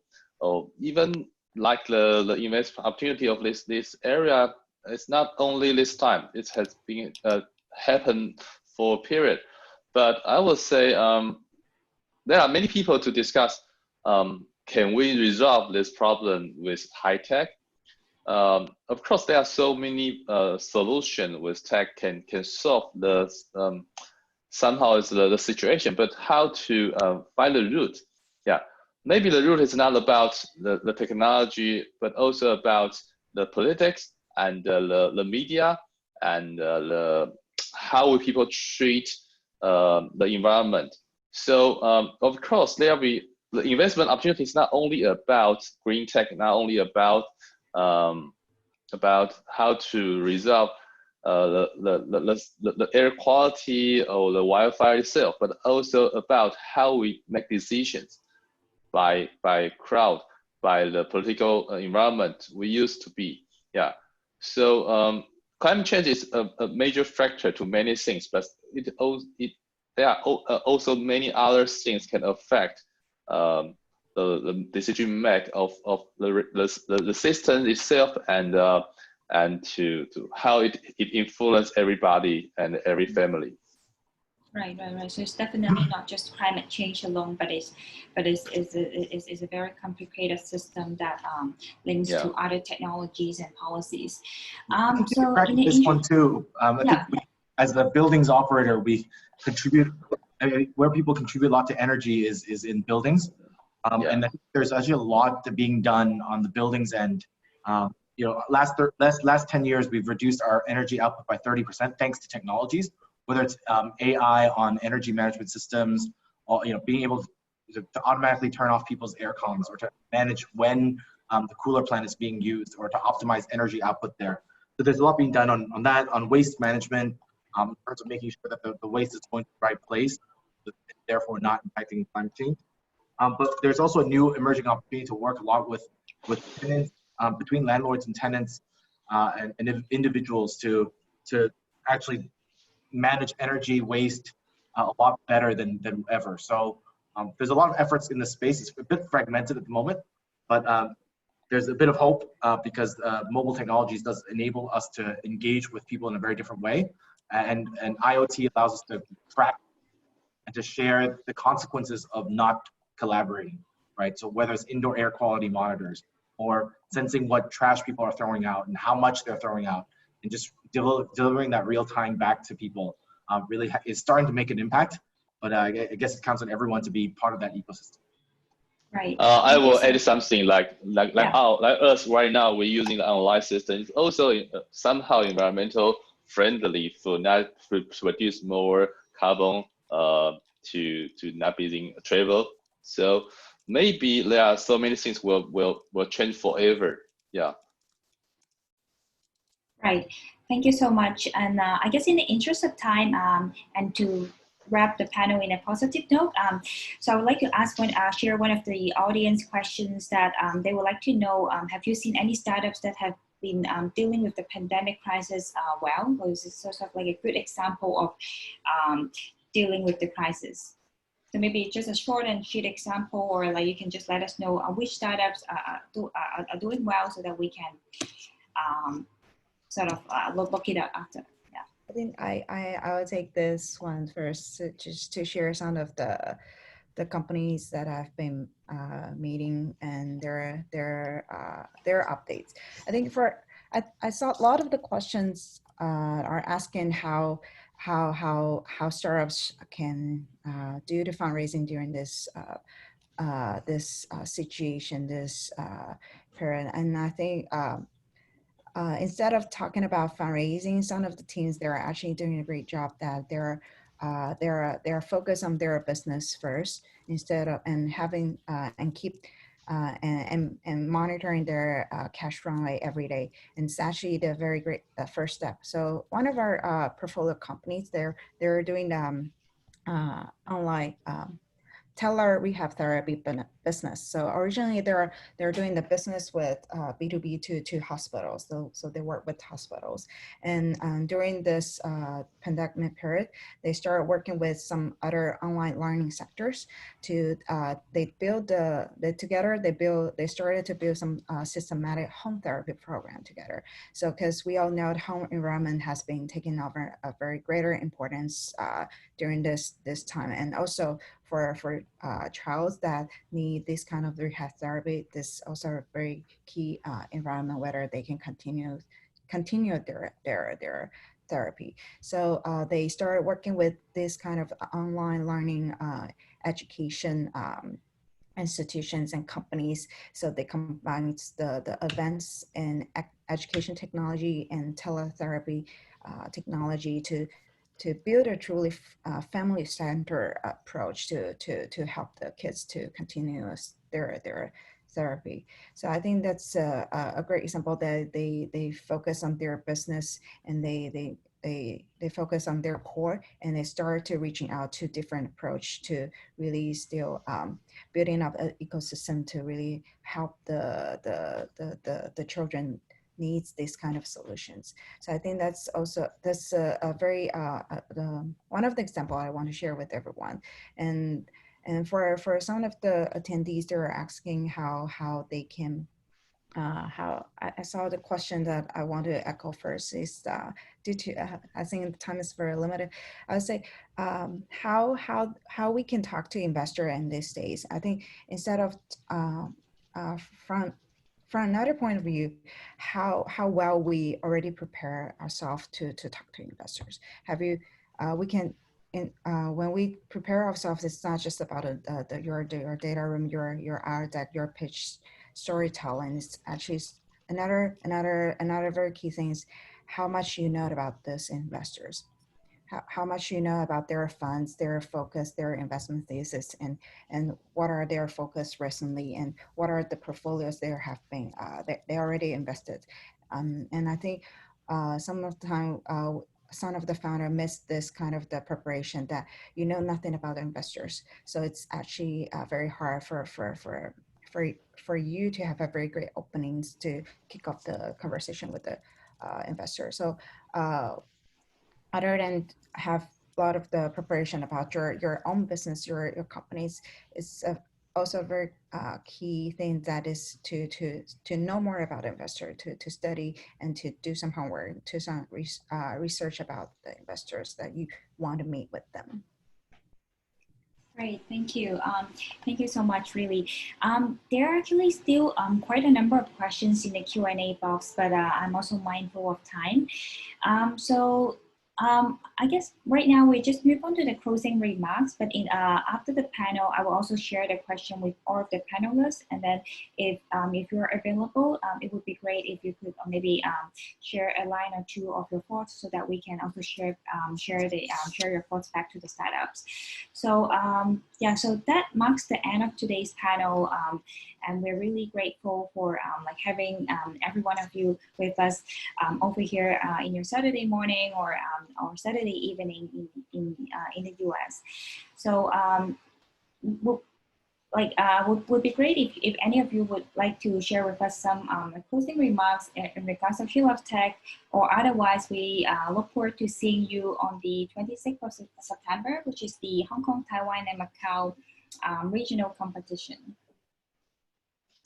even like the investment opportunity of this area. It's not only this time. It has been happened for a period, but I would say there are many people to discuss. Can we resolve this problem with high tech? Of course, there are so many solutions with tech can solve the somehow it's the situation, but how to find the root? Yeah, maybe the root is not about the technology, but also about the politics and the media, and how will people treat the environment. So of course, there will be the investment opportunities, not only about green tech, not only about how to resolve the air quality or the wildfire itself, but also about how we make decisions by crowd, by the political environment we used to be. Yeah. So climate change is a major factor to many things, but there are also many other things can affect the decision make of the system itself, and to how it influences everybody and every family. Right. So it's definitely not just climate change alone, but it's a very complicated system that links to other technologies and policies. So in this one too, I think as the buildings operator, we contribute. Where people contribute a lot to energy is in buildings, and I think there's actually a lot being done on the buildings end. Last 10 years, we've reduced our energy output by 30% thanks to technologies. Whether it's AI on energy management systems, or being able to automatically turn off people's air cons, or to manage when the cooler plant is being used, or to optimize energy output there. So there's a lot being done on that, on waste management, in terms of making sure that the waste is going to the right place, therefore not impacting climate change. But there's also a new emerging opportunity to work a lot with tenants, between landlords and tenants, and individuals to actually manage energy waste a lot better than ever. So there's a lot of efforts in this space. It's a bit fragmented at the moment, but there's a bit of hope because mobile technologies does enable us to engage with people in a very different way, and IoT allows us to track and to share the consequences of not collaborating, right? So whether it's indoor air quality monitors, or sensing what trash people are throwing out and how much they're throwing out, and just delivering that real time back to people really is starting to make an impact. But I guess it counts on everyone to be part of that ecosystem. Right. I will add something like us right now, we're using the online system. It's also somehow environmental friendly for not to produce more carbon to not being travel. So maybe there are so many things will change forever. Yeah. Right. Thank you so much. And I guess in the interest of time, and to wrap the panel in a positive note, so I would like to share one of the audience questions that they would like to know. Have you seen any startups that have been dealing with the pandemic crisis well. This is sort of like a good example of dealing with the crisis. So maybe just a short and sweet example, or like you can just let us know which startups are doing well, so that we can sort of look it up after. Yeah. I think I will take this one first, just to share some of the companies that I've been meeting and their updates. I think I saw a lot of the questions are asking how startups can do the fundraising during this situation, this period. And I think instead of talking about fundraising, some of the teams, they're actually doing a great job that they're focused on their business first, instead of having and keep and monitoring their cash runway every day. And it's actually the very great first step. So one of our portfolio companies, they're doing online tele rehab therapy business. So originally they're doing the business with B2B to hospitals. So they work with hospitals. And during this pandemic period, they started working with some other online learning sectors to they started to build some systematic home therapy program together. So because we all know the home environment has been taking over a very greater importance during this time, and also for trials that need this kind of rehab therapy, this is also a very key environment whether they can continue their therapy. So they started working with this kind of online learning education institutions and companies. So they combine the events and education technology and teletherapy technology to build a truly family-centered approach to help the kids to continue their therapy. So I think that's a great example that they focus on their business, and they focus on their core, and they start to reaching out to different approach to really still building up an ecosystem to really help the children needs these kind of solutions. So I think that's a very one of the example I want to share with everyone. And for some of the attendees, they're asking how they can how I saw the question that I want to echo first is due to I think the time is very limited. I would say how we can talk to investor in these days. I think instead of from another point of view, how well we already prepare ourselves to talk to investors. We can when we prepare ourselves, it's not just about your data room, your art deck, your pitch storytelling. It's actually another very key thing is how much you know about these investors, how much you know about their funds, their focus, their investment thesis, and what are their focus recently, and what are the portfolios they have been they already invested. And I think some of the time some of the founder missed this kind of the preparation that you know nothing about investors. So it's actually very hard for you to have a very great openings to kick off the conversation with the investor. So other than have a lot of the preparation about your own business, your companies, is also a very key thing that is to know more about investor, to study and to do some homework, to some research about the investors that you want to meet with them. Great, thank you. Thank you so much, really. There are actually still quite a number of questions in the Q&A box, but I'm also mindful of time. I guess right now we just move on to the closing remarks, but after the panel, I will also share the question with all of the panelists. And then if you're available, it would be great if you could maybe share a line or two of your thoughts so that we can also share your thoughts back to the startups. So yeah, so that marks the end of today's panel. And we're really grateful for having every one of you with us over here in your Saturday morning or Saturday evening in the US. So would be great if any of you would like to share with us some closing remarks in regards of She Loves Tech, or otherwise we look forward to seeing you on the 26th of September, which is the Hong Kong, Taiwan, and Macau regional competition.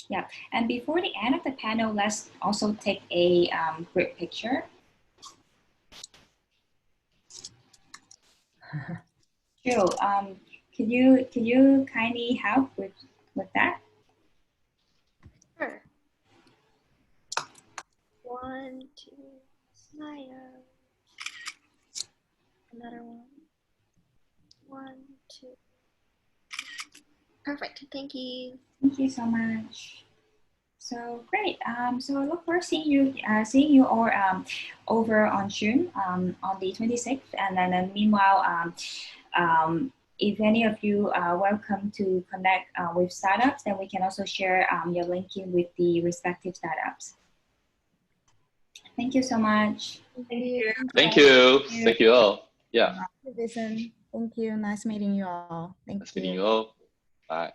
Yeah, and before the end of the panel, let's also take a group picture. Chiu, could you kindly help with that? Sure. 1, 2, smile. Another one. 1, 2. Perfect. Thank you. Thank you so much. So great. So I look forward to seeing you all over on June on the 26th, and then meanwhile, if any of you are welcome to connect with startups, then we can also share your LinkedIn with the respective startups. Thank you so much. Thank you. Thank you. Thank you all. Yeah. Vincent. Thank you. Nice meeting you all. Thank Nice you. meeting you all. Bye.